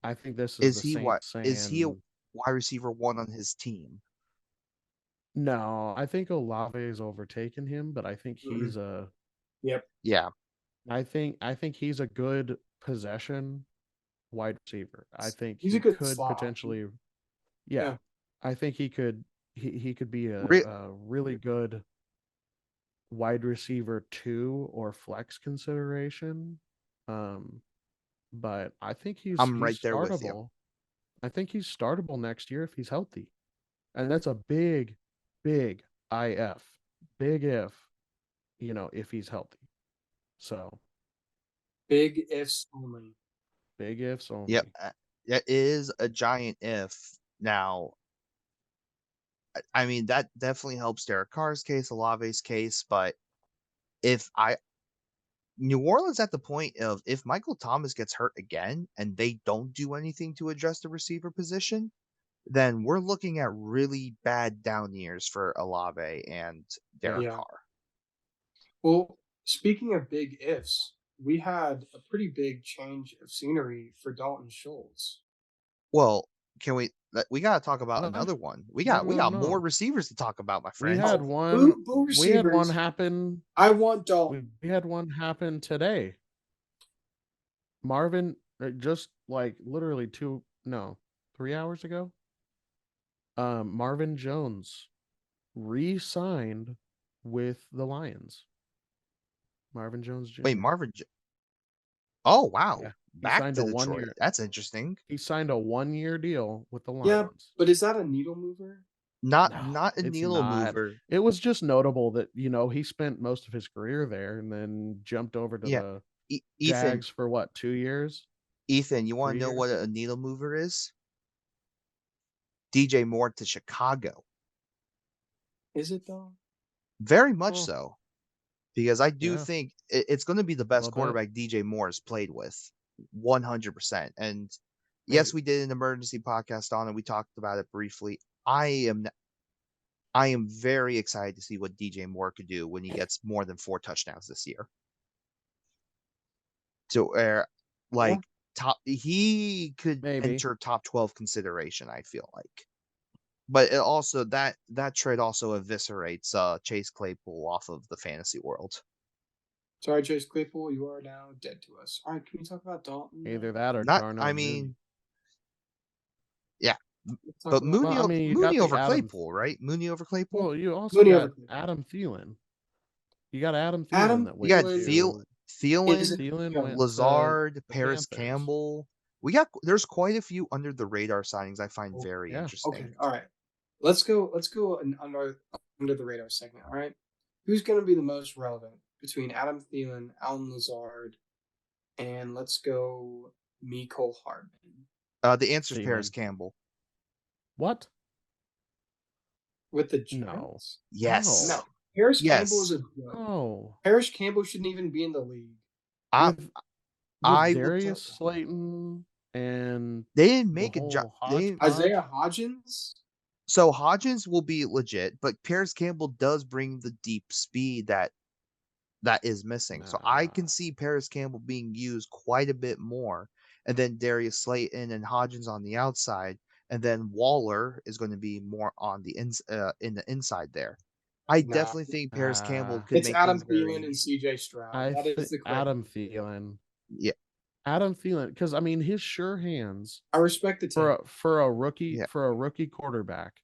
I think this is the Saints Is he a saying, wide receiver one on his team? no, I think Olave is overtaken him, but I think Mhm. he's a Yep. Yeah. I think he's a good possession wide receiver. I think He's a he good could slot. potentially, yeah, Yeah. I think he could be Re- a really good wide receiver 2 or flex consideration. Um, but I think I'm he's right there with you. startable. I think he's startable next year if he's healthy. And that's a big, big if, big if, if he's healthy. So Big ifs only. Big ifs only. Yep, that is a giant if. Now, I mean, that definitely helps Derek Carr's case, Olave's case, but if New Orleans at the point of if Michael Thomas gets hurt again and they don't do anything to address the receiver position, then we're looking at really bad down years for Olave and Yeah. Derek Yeah. Carr. Well, speaking of big ifs, we had a pretty big change of scenery for Dalton Schultz. Well, can we got to talk about What? another one. We No, got no, more no. receivers to talk about, my We friend. had Oh, one. boo We had one receivers. happen. I want Dalton. We had one happen today. Marvin, just like literally 3 hours ago. Marvin Jones re-signed with the Lions. Marvin Jones Jr. Wait, Oh, wow. Yeah, he Back signed to a Detroit. 1-year. That's interesting. He signed a 1-year deal with the Yeah, Lions. but is that a needle mover? Not No, a it's needle not. mover. It was just notable that he spent most of his career there and then jumped over to Yeah. the Ethan, Jags for what, 2 years? you want 3 to know years? what a needle mover is? DJ Moore to Chicago. Is it though? Very much Oh, so. Because I do yeah, think it's going to be the a best little bit. quarterback DJ Moore has played with. 100%. And yes, Hey, we did an emergency podcast on it. We talked about it briefly. I am very excited to see what DJ Moore could do when he gets more than 4 touchdowns this year. So, yeah. like he could Maybe. enter top 12 consideration, I feel like. But it also that trade also eviscerates Chase Claypool off of the fantasy world. Sorry, Chase Claypool, you are now dead to us. All right, can we talk about Dalton? Either that or Not Darnell I Mooney. mean, yeah, Let's talk but about Well, I mean, you got Mooney the over Adam. Claypool, right? Mooney over Claypool. Well, you also Mooney got over Claypool. Adam Thielen. You got Adam Thielen Adam that You went got Thielen to is Thielen, Thielen yeah. went to Lazard, the Paris Panthers. Campbell. There's quite a few under the radar signings I find very Yeah. Okay, interesting. all right. Let's go under the radar segment. All right, who's going to be the most relevant between Adam Thielen, Alan Lazard, and let's go Mecole Hardman? The answer is Paris Thielen. Campbell. What? With the No. Giants? Yes. No. Paris Campbell is Yes. a joke. Oh. Paris Campbell shouldn't even be in the league. I With I will Darius Slayton and they didn't the make a whole Isaiah hodgepodge. Hodgins? So Hodgins will be legit, but Paris Campbell does bring the deep speed that is missing. So I Nah. can see Paris Campbell being used quite a bit more, and then Darius Slayton and Hodgins on the outside, and then Waller is going to be more on the in the inside there. I Nah. definitely think Paris Campbell could It's make Adam things Thielen very and CJ Stroud. I That is think the correct. Adam Thielen. yeah Adam Thielen, because I mean his sure hands I respect the for take. a rookie yeah. quarterback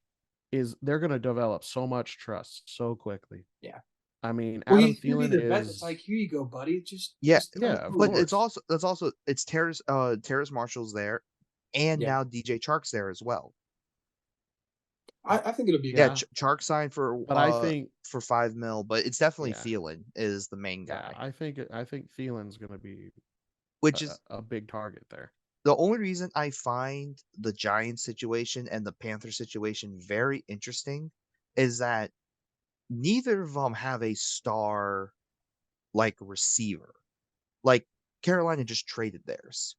is they're going to develop so much trust so quickly. Yeah. I mean, Well, Adam he's gonna be Thielen the vet. It's is like, here you go, buddy. Just Yeah, tell me yeah, of who it but is. it's course. also it's Terrace Marshall's there, and Yeah. now DJ Chark's there as well. I think it'll be Yeah, good. Chark signed But I think for 5 mil, but it's definitely yeah, Thielen is the main yeah, guy, I think Thielen's going to be which is a big target there. the only reason I find the Giants situation and the Panther situation very interesting is that neither of them have a star like receiver. Like Carolina just traded theirs.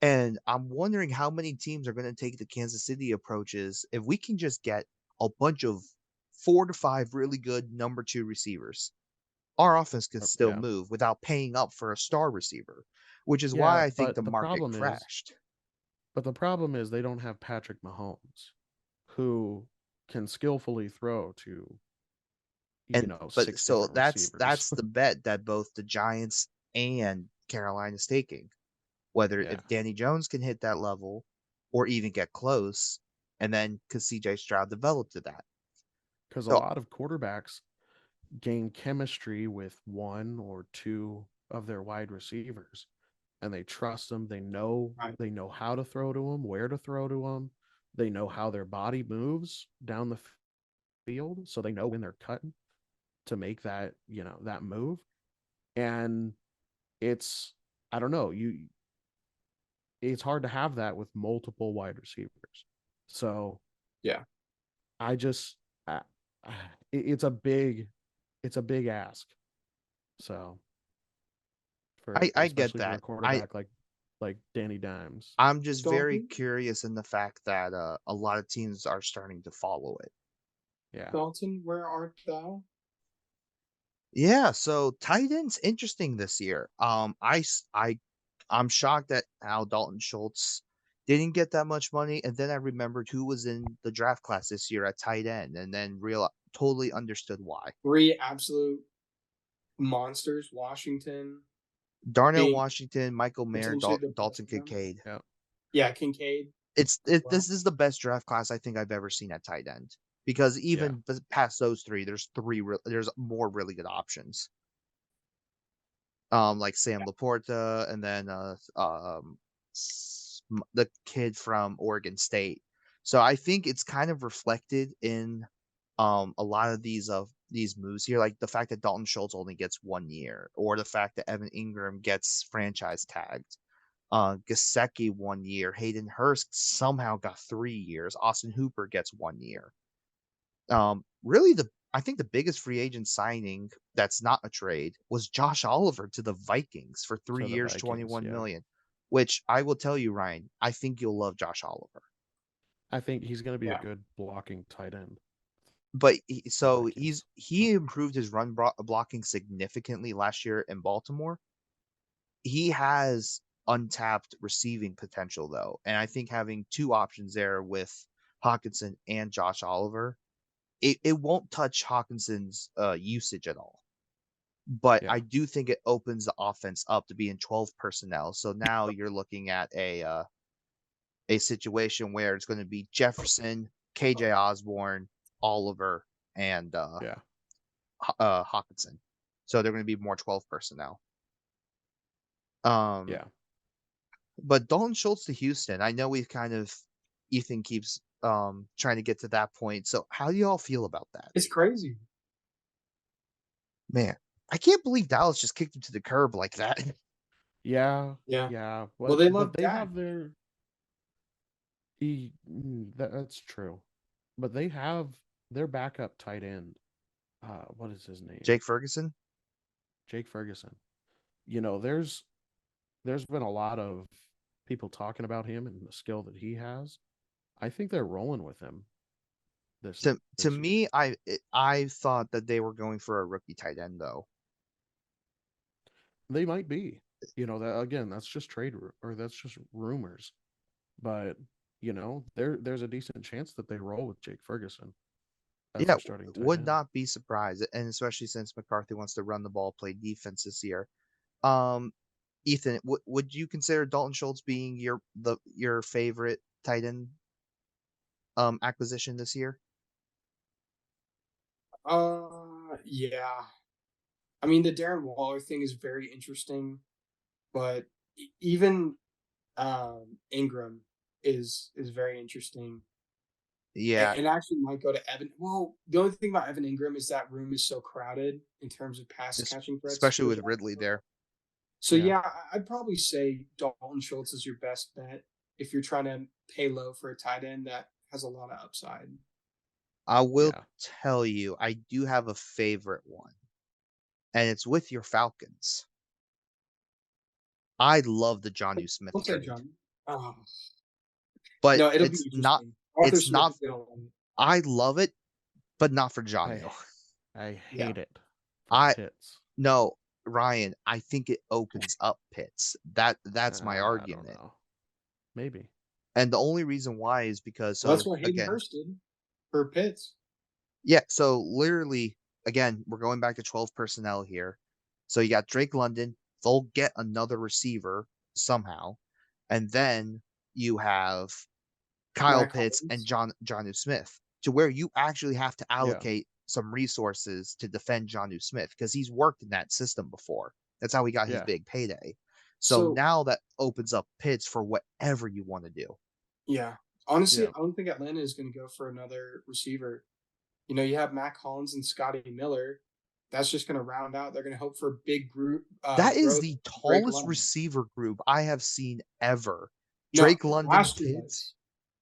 And I'm wondering how many teams are going to take the Kansas City approaches if we can just get a bunch of 4 to 5 really good number 2 receivers. Our offense can still Yeah. move without paying up for a star receiver, which is Yeah, why I think but the market crashed. the problem is they don't have Patrick Mahomes who can skillfully throw to And but 6 so different receivers. that's the bet that both the Giants and Carolina's taking. Whether Yeah. if Danny Jones can hit that level or even get close, and then could CJ Stroud develop to that. Because a So lot of quarterbacks gain chemistry with 1 or 2 of their wide receivers and they trust them. Right. They know how to throw to them, where to throw to them. They know how their body moves down the field, so they know when they're cutting to make that, that move. And it's I don't know. It's hard to have that with multiple wide receivers. So Yeah. I just I, it's a big ask. So for I get especially for a that. quarterback like Danny Dimes. I'm just very Dalton? curious in the fact that a lot of teams are starting to follow it. Yeah. Dalton, where art thou? Yeah, so tight ends interesting this year. I'm shocked at how Dalton Schultz didn't get that much money, and then I remembered who was in the draft class this year at tight end, and then real totally understood why. 3 absolute monsters, Washington Darnell being Washington, Michael Mayer, potentially the best Dalton of them. Kincaid. Yeah. Yeah, Kincaid as well. This is the best draft class I think I've ever seen at tight end because Yeah. even past those three, there's more really good options. Like Sam Yeah. Laporta, and then the kid from Oregon State. So I think it's kind of reflected in a lot of these moves here, like the fact that Dalton Schultz only gets 1 year, or the fact that Evan Ingram gets franchise tagged. Gasecki 1 year, Hayden Hurst somehow got 3 years, Austin Hooper gets 1 year. Really, I think the biggest free agent signing that's not a trade was Josh Oliver to the Vikings for three To the years, Vikings. 21 Yeah. million. Which I will tell you, Ryan, I think you'll love Josh Oliver. I think he's going to be a Yeah. good blocking tight end. But The so Vikings. he improved his run blocking significantly last year in Baltimore. He has untapped receiving potential though, and I think having two options there with Hawkinson and Josh Oliver, it won't touch Hawkinson's usage at all. But Yeah. I do think it opens the offense up to be in 12 personnel. So now you're looking at a situation where it's going to be Jefferson, KJ Osborne, Oliver, and Yeah. Hawkinson. So they're going to be more 12 personnel. Um, Yeah. but Dalton Schultz to Houston. I know Ethan keeps trying to get to that point. So how do y'all feel about that? It's crazy. Man, I can't believe Dallas just kicked him to the curb like that. Yeah. Yeah. Yeah. Well, But they but love they Dak. have their that's true. But they have their backup tight end. What is his name? Jake Ferguson? Jake Ferguson. You know, there's been a lot of people talking about him and the skill that he has. I think they're rolling with him To this year. me, I thought that they were going for a rookie tight end though. They might be. You know, that again, that's just or that's just rumors. But, there's a decent chance that they roll with Jake Ferguson as Yeah, their starting tight would end. not be surprised, and especially since McCarthy wants to run the ball, play defense this year. Um, Ethan, would you consider Dalton Schultz being your favorite tight end acquisition this year? Yeah. I mean, the Darren Waller thing is very interesting, but even Ingram is very interesting, Yeah, and actually might go to Evan. Well, the only thing about Evan Ingram is that room is so crowded in terms of pass catching threats especially with with Ridley Jacksonville. there. So Yeah. yeah, I'd probably say Dalton Schultz is your best bet if you're trying to pay low for a tight end that has a lot of upside. I will Yeah. tell you, I do have a favorite one, and it's with your Falcons. I love the Jonnu Smith What's that, trade, John? Oh, but no, it'll be interesting. Arthur it's Smith not. is gonna win. I love it, but not for I Jonnu. I Yeah. hate it for I Pitts. No, Ryan, I think it opens up Pitts. That's my I don't argument. know. Maybe. And the only reason why is because Well, that's so what Hayden again, Hurst did for Pitts. yeah, so literally again, we're going back to 12 personnel here. So you got Drake London, they'll get another receiver somehow. And then you have Kyle Matt Pitts and Collins. Jonnu Smith, to where you actually have to Yeah. allocate some resources to defend Jonnu Smith because he's worked in that system before. That's how he got his Yeah. big payday. So So now that opens up Pitts for whatever you want to do. yeah, honestly, Yeah. I don't think Atlanta is going to go for another receiver. You know, you have Matt Collins and Scotty Miller that's just going to round out. They're going to hope for big group That is growth. the Drake tallest London. receiver group I have seen ever. No, Drake London, last year Pitts.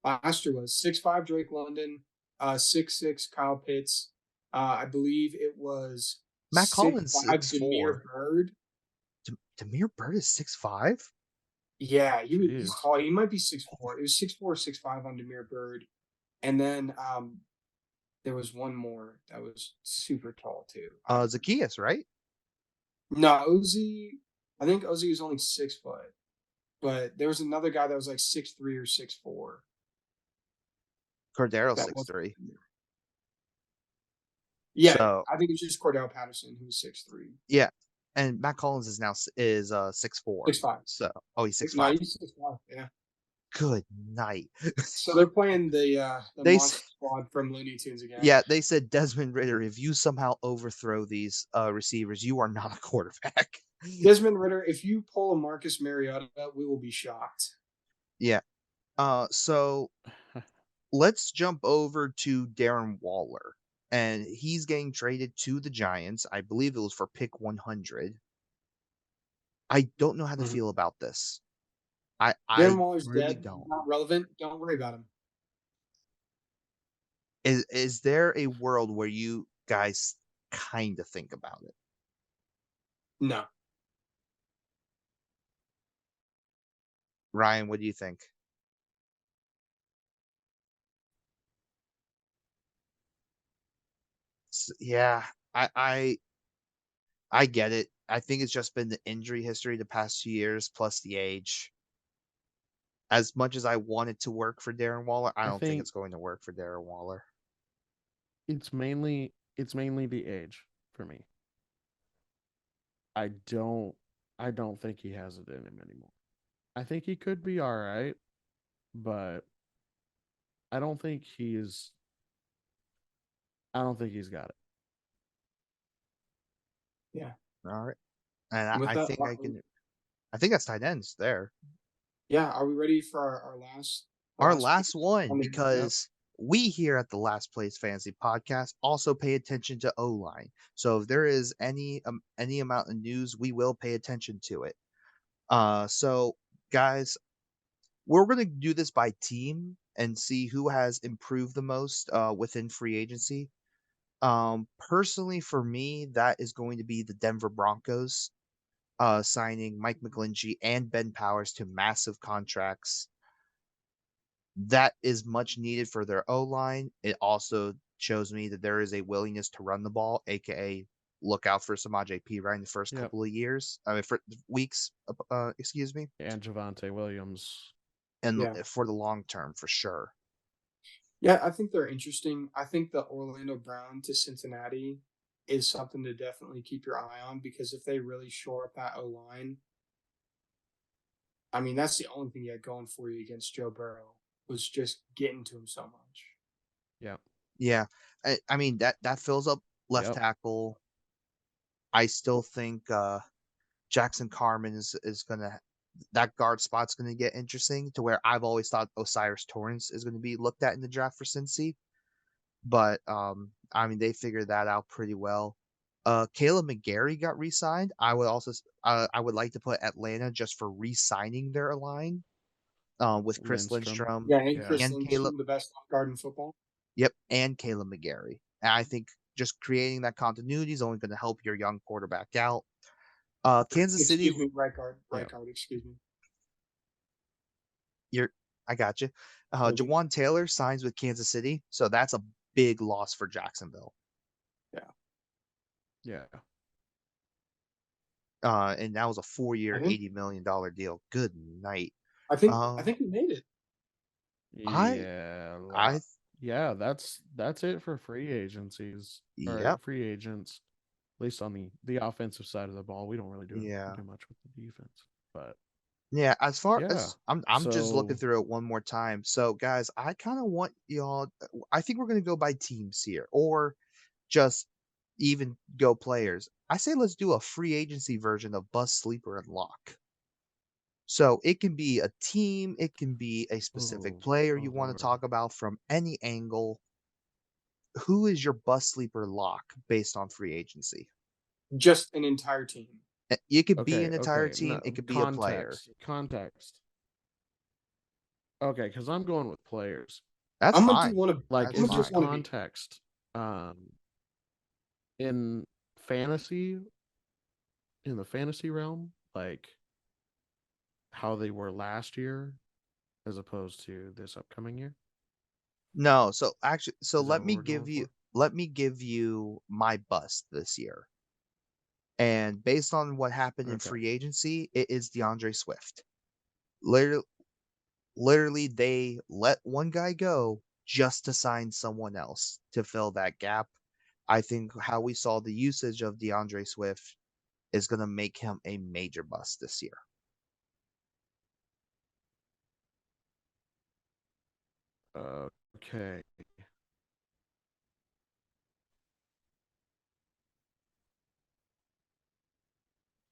was. Last year was 6'5" Drake London, 6'6" Kyle Pitts. I believe it was Matt six Collins five 6'4". Demir Bird. Demir Bird is 6'5". Yeah, he's Jeez. tall. He might be 6'4". It was 6'4", 6'5" on Demir Bird. And then there was one more that was super tall too. Zacchaeus, right? No, Ozzy. I think Ozzy was only 6 foot, but there was another guy that was like 6'3" or 6'4". Cordero That was 6'3". yeah. So I think it was just Cordell Patterson who was 6'3", yeah, and Matt Collins is now 6'4". 6'5". So he's No, 6'5". he's 6'5". Yeah. Good night. So they're playing the They Monster Squad from Looney Tunes again. Yeah, they said Desmond Ritter, if you somehow overthrow these receivers, you are not a quarterback. Desmond Ritter, if you pull a Marcus Mariota, we will be shocked. Yeah. So let's jump over to Darren Waller, and he's getting traded to the Giants. I believe it was for pick 100. I don't know how to Mhm. feel about this. Darren I Waller's really dead. He's don't. not relevant. Don't worry about him. Is there a world where you guys kind of think about it? No. Ryan, what do you think? Yeah, I get it. I think it's just been the injury history the past 2 years plus the age. As much as I want it to work for Darren Waller, I I don't think think it's going to work for Darren Waller. it's mainly the age for me. I don't I don't think he has it in him anymore. I think he could be all right, but I don't think he's I don't think he's got it. Yeah. All right. And And with I that, think I think that's tight ends there. yeah. Are we ready for our last Our pick last one, on the Yep. because we here at the Last Place Fantasy Podcast also pay attention to O line. So if there is any amount of news, we will pay attention to it. So guys, we're going to do this by team and see who has improved the most within free agency. Personally, for me, that is going to be the Denver Broncos signing Mike McGlinchey and Ben Powers to massive contracts. That is much needed for their O line. It also shows me that there is a willingness to run the ball, aka look out for some JP right in the first Yep. couple of years. I mean, for weeks. Excuse me, And Javante Williams. and yeah. for the long term, for sure. Yeah, I think they're interesting. I think the Orlando Brown to Cincinnati is something to definitely keep your eye on because if they really shore up that O line, I mean, that's the only thing you had going for you against Joe Burrow was just getting to him so much. Yep. Yeah, I mean that fills up left Yep. tackle. I still think Jackson Carman is gonna that guard spot's gonna get interesting to where I've always thought Osiris Torrance is gonna be looked at in the draft for Cincy, but I mean they figured that out pretty well. Caleb McGarry got re-signed. I would also I would like to put Atlanta just for re-signing their line with Chris Lindstrom. Lindstrom Yeah, and Yeah. Chris and Caleb. Lindstrom, the best left guard in football. Yep, and Caleb McGarry. And I think just creating that continuity is only going to help your young quarterback out. Kansas City, Excuse me, right guard, right Yep. guard. Excuse me. you're I got you. Thank you. Jawan Taylor signs with Kansas City, so that's a big loss for Jacksonville. Yeah, Yeah. And that was a 4 year, I think $80 million deal. Good night. I think we made it. I Yeah. I Yeah, that's it for free agencies or Yep, free agents. At least on the offensive side of the ball, we don't really yeah. do much with the defense. But Yeah, as far yeah. as I'm just looking So through it one more time. So guys, I kind of want y'all I think we're going to go by teams here or just even go players. I say let's do a free agency version of Bust Sleeper and Lock. So it can be a team, it can be a specific oh, player you oh want to Lord. talk about from any angle. Who is your Bust Sleeper Lock based on free agency? Just an entire team. It could be Okay, an entire okay. team. No, It could be a player. context. Okay, because I'm going with players. That's I'm gonna do fine. one of Like, That's I'm it's gonna do just fine. one of each. context. In fantasy, in the fantasy realm, like how they were last year as opposed to this upcoming year. No, so actually, so Is that what we're going for? let me give you my bust this year. And based on what happened in Okay. free agency, it is DeAndre Swift. Literally, literally, they let one guy go just to sign someone else to fill that gap. I think how we saw the usage of DeAndre Swift is going to make him a major bust this year. Okay.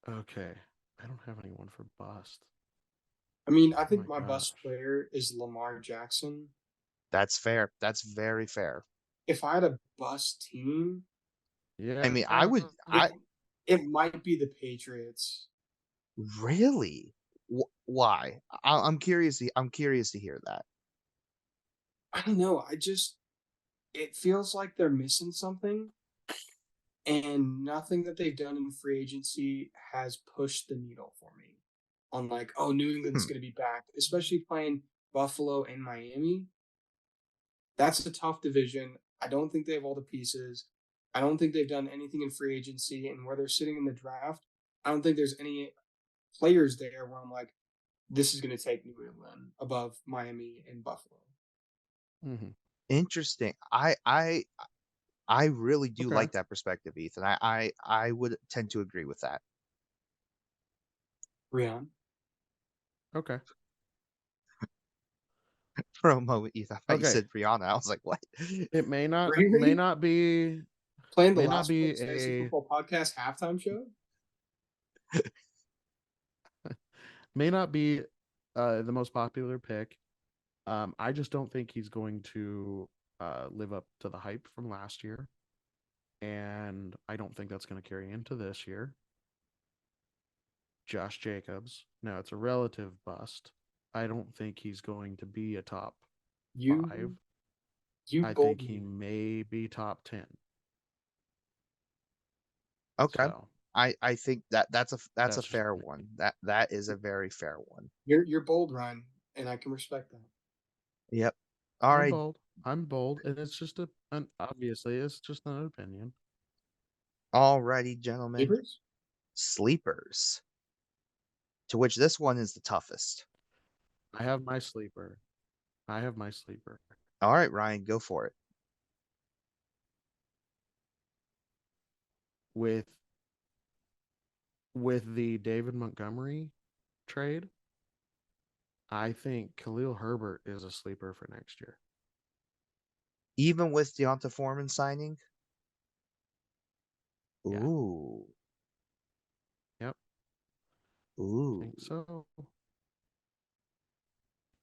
Okay. I don't have anyone for bust. I mean, I Oh my think my gosh. best player is Lamar Jackson. That's fair. That's very fair. If I had a bust team, I Yeah. mean, it it might be the Patriots. really, why? I'm curious. I'm curious to hear that. I don't know. It feels like they're missing something, and nothing that they've done in free agency has pushed the needle for me on like, oh, New England's Hmm. going to be back, especially playing Buffalo and Miami. That's a tough division. I don't think they have all the pieces. I don't think they've done anything in free agency, and where they're sitting in the draft, I don't think there's any players there where I'm like, this is going to take New England above Miami and Buffalo. Mm-hmm. Interesting. I really do Okay. like that perspective, Ethan. I would tend to agree with that. Rian, Okay. For a moment, Ethan, I thought you Okay. said Rihanna. I was like, what? It may really not be playing the may not Last be Place Fantasy a Football Podcast halftime show? may not be the most popular pick. I just don't think he's going to live up to the hype from last year, and I don't think that's going to carry into this year. Josh Jacobs. Now it's a relative bust. I don't think he's going to be a top five. You you I bold think he move. may be top 10. Okay. So I think that's a that's just fair me. one. That is a very fair one. You're bold, Ryan, and I can respect that. Yep. All I'm right. bold. I'm bold, and it's just obviously it's just an opinion. All righty, gentlemen. Sleepers? Sleepers. To which this one is the toughest. I have my sleeper. I have my sleeper All right, Ryan, go for it. with the David Montgomery trade. I think Khalil Herbert is a sleeper for next year. Even with Deonta Foreman signing? Yeah. Ooh. Yep. I Ooh. think so.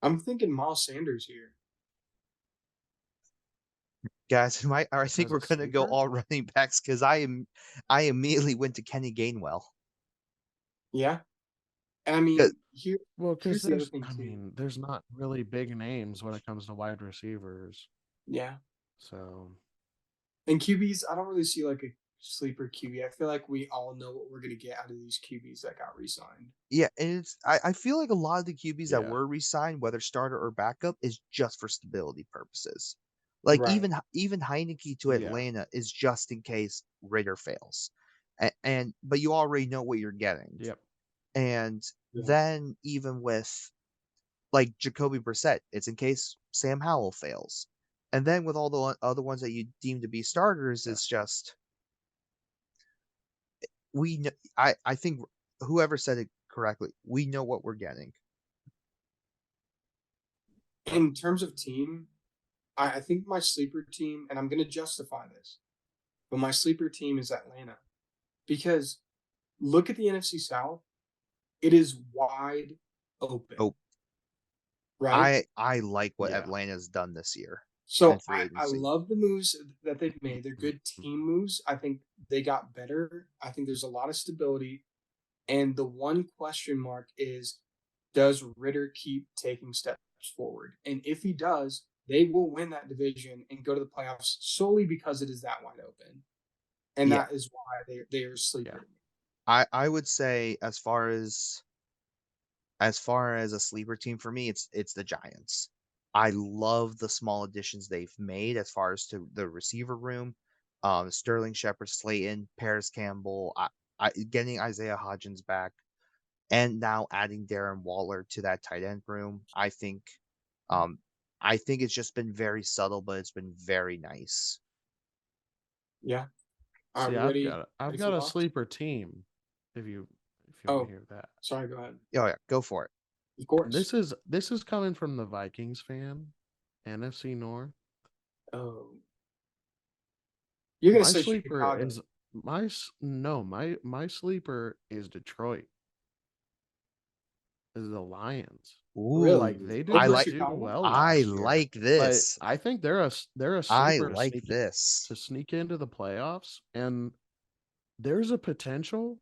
I'm thinking Miles Sanders here. Guys, I think As we're a gonna go sleeper? all running backs because I immediately went to Kenny Gainwell. Yeah. And I 'Cause- mean, Well, because here's the other thing I too. mean, there's not really big names when it comes to wide receivers. Yeah. So, And QBs, I don't really see like a sleeper QB. I feel like we all know what we're gonna get out of these QBs that got re-signed. Yeah, and I feel like a lot of the QBs that yeah. were re-signed, whether starter or backup, is just for stability purposes. Like Right. even Heineke to Yeah. Atlanta is just in case Ritter fails, and but you already know what you're getting. Yep. And Yeah. then even with like Jacoby Brissett, it's in case Sam Howell fails. And then with all the other ones that you deem to be starters, Yeah. it's just we know, I think whoever said it correctly, we know what we're getting. In terms of team, I think my sleeper team, and I'm gonna justify this, but my sleeper team is Atlanta. Because look at the NFC South, it is wide open, Oh, right? I like what Yeah. Atlanta's done this year. So and free I agency. love the moves that they've made. They're good team moves. I think they got better. I think there's a lot of stability. And the one question mark is, does Ritter keep taking steps forward? And if he does, they will win that division and go to the playoffs solely because it is that wide open. And Yeah, that is why they are a sleeper Yeah. to me. I would say as far as a sleeper team for me, it's the Giants. I love the small additions they've made as far as to the receiver room. Sterling Shepard, Slayton, Paris Campbell, getting Isaiah Hodgins back, and now adding Darren Waller to that tight end room. Um, I think it's just been very subtle, but it's been very nice. Yeah. All right, See, we ready? I've Ready for got a locks? sleeper team. If you want to Oh, hear that, sorry. Go ahead. Oh yeah, go for it. Of and course. this is coming from the Vikings fan, NFC North. Oh, you're gonna My say sleeper Chicago. is my sleeper is Detroit. Is the Lions. Really? Like Ooh, they did I Over not like do Chicago? well I last year, like but this. I think they're a I sleeper like this. to sneak into the playoffs, and there's a potential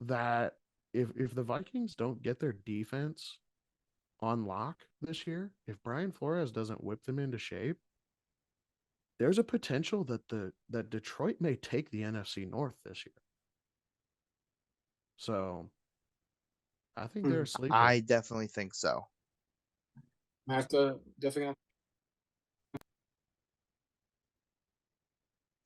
that if the Vikings don't get their defense on lock this year, if Brian Flores doesn't whip them into shape, there's a potential that Detroit may take the NFC North this year. So I think they're a Hmm. sleeper. I definitely think so. I have to definitely.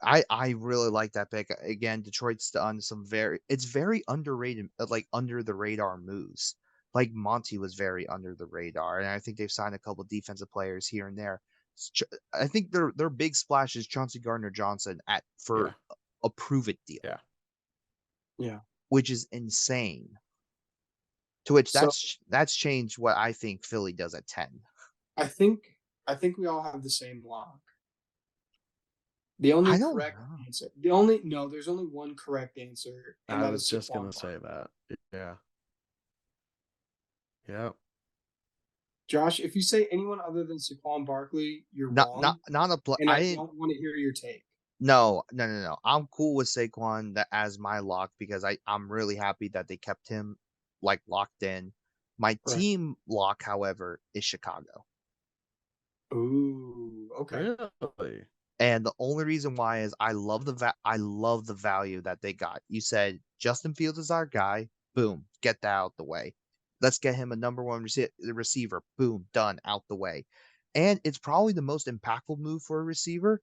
I really like that pick. Again, Detroit's done some it's very underrated, like under the radar moves. Like Monty was very under the radar, and I think they've signed a couple defensive players here and there. I think their big splash is Chauncey Gardner Johnson at for Yeah, a prove it yeah. deal, Yeah. which is insane. To which So that's changed what I think Philly does at 10. I think I think we all have the same lock. The only I don't correct know. answer. The only no, there's only one correct answer, and I that was is just Saquon gonna say Barkley. that. Yeah, yeah. Josh, if you say anyone other than Saquon Barkley, you're wrong, Not a play. and I I didn't. don't want to hear your take. No. I'm cool with Saquon as my lock because I'm really happy that they kept him like locked in. My Right. team lock, however, is Chicago. Ooh, okay. Really? And the only reason why is I love the value that they got. You said Justin Fields is our guy. Boom, get that out the way. Let's get him a number one receiver. Boom, done, out the way. And it's probably the most impactful move for a receiver.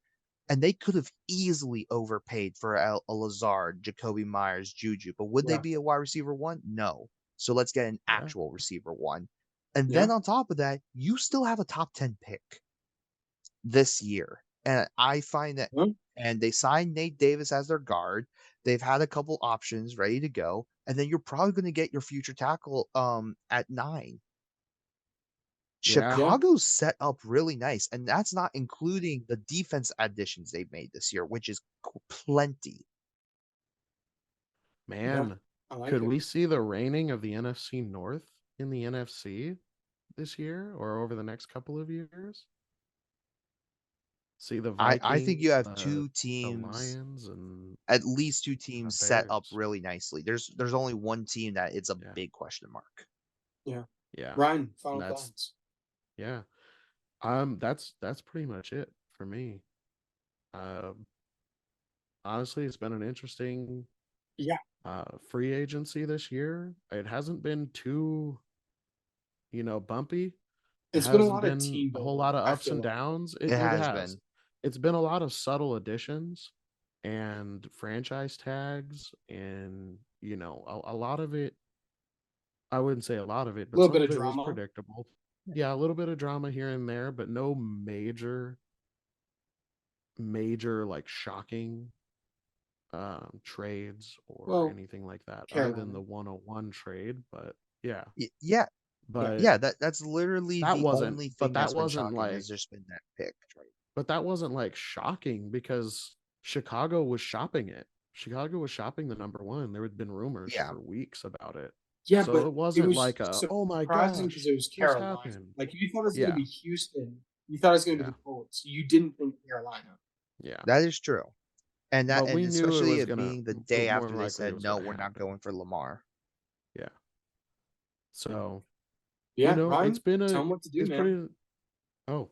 And they could have easily overpaid for a Lazard, Jacoby Myers, Juju. But would they Yeah. be a wide receiver one? No. So let's get an Yeah, actual receiver one. And Yeah. then on top of that, you still have a top 10 pick this year. And I find that, Well, and they signed Nate Davis as their guard. They've had a couple options ready to go, and then you're probably going to get your future tackle at 9. yeah. yeah. Chicago's set up really nice, and that's not including the defense additions they've made this year, which is plenty. Yeah. Man, I like could it. we see the reigning of the NFC North in the NFC this year or over the next couple of years? See the I think you Vikings, have two the teams, Lions, and at least two the teams set up Bears. really nicely. There's only one team that it's a Yeah, big question mark. Yeah. yeah. Ryan, And final that's thoughts. yeah. That's pretty much it for me. Um, Honestly, it's been an interesting Yeah. free agency this year. It hasn't been too, bumpy. It It's been a hasn't lot of been team a whole building, lot of I ups feel and like. downs. It It has has. been. It's been a lot of subtle additions and franchise tags, and a lot of it. I wouldn't say a lot of it, A but little some bit of of it was drama. predictable. Yeah, a little bit of drama here and there, but no major like shocking trades or Well, anything like that, other than Carolina. the 101 trade. But yeah, Yeah, Yeah. but yeah, that's literally that the wasn't, only but thing that that's been wasn't shocking has like, just been that pick, right? shocking because Chicago was shopping it. Chicago was shopping the number one. There had been rumors Yeah, for weeks about it. Yeah, So but it it wasn't was like oh my surprising because gosh, it was this Carolina. happened. Like you thought it was going to Yeah. be Houston. You thought it was going to Yeah. be the Colts. You didn't think Carolina. Yeah. That is true. And But we knew it especially was it gonna being the day more after than they likely it said, was no, gonna we're not happen. going for Lamar. Yeah. So, Yeah, it's Ryan, been tell them what to do, it's man. pretty. Oh,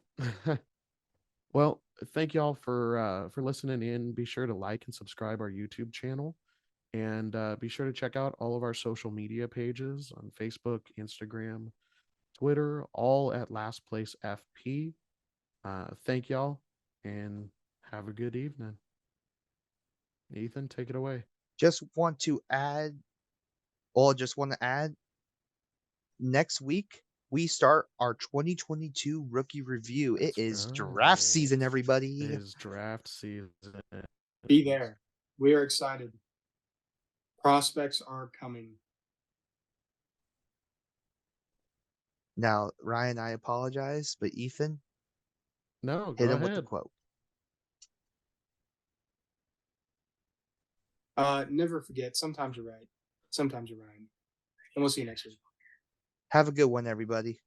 well, thank y'all for listening in. Be sure to like and subscribe our YouTube channel, and be sure to check out all of our social media pages on Facebook, Instagram, Twitter, all at Last Place FP. Thank y'all, and have a good evening. Ethan, take it away. Just want to add, next week we start our 2022 rookie review. It That's is draft right. season, It everybody. is draft season. Be there. We are excited. Prospects are coming. Now, Ryan, I apologize, but Ethan, No, hit go him with the ahead. quote. Never forget, sometimes you're right. Sometimes you're right. And we'll see you next week. Have a good one, everybody.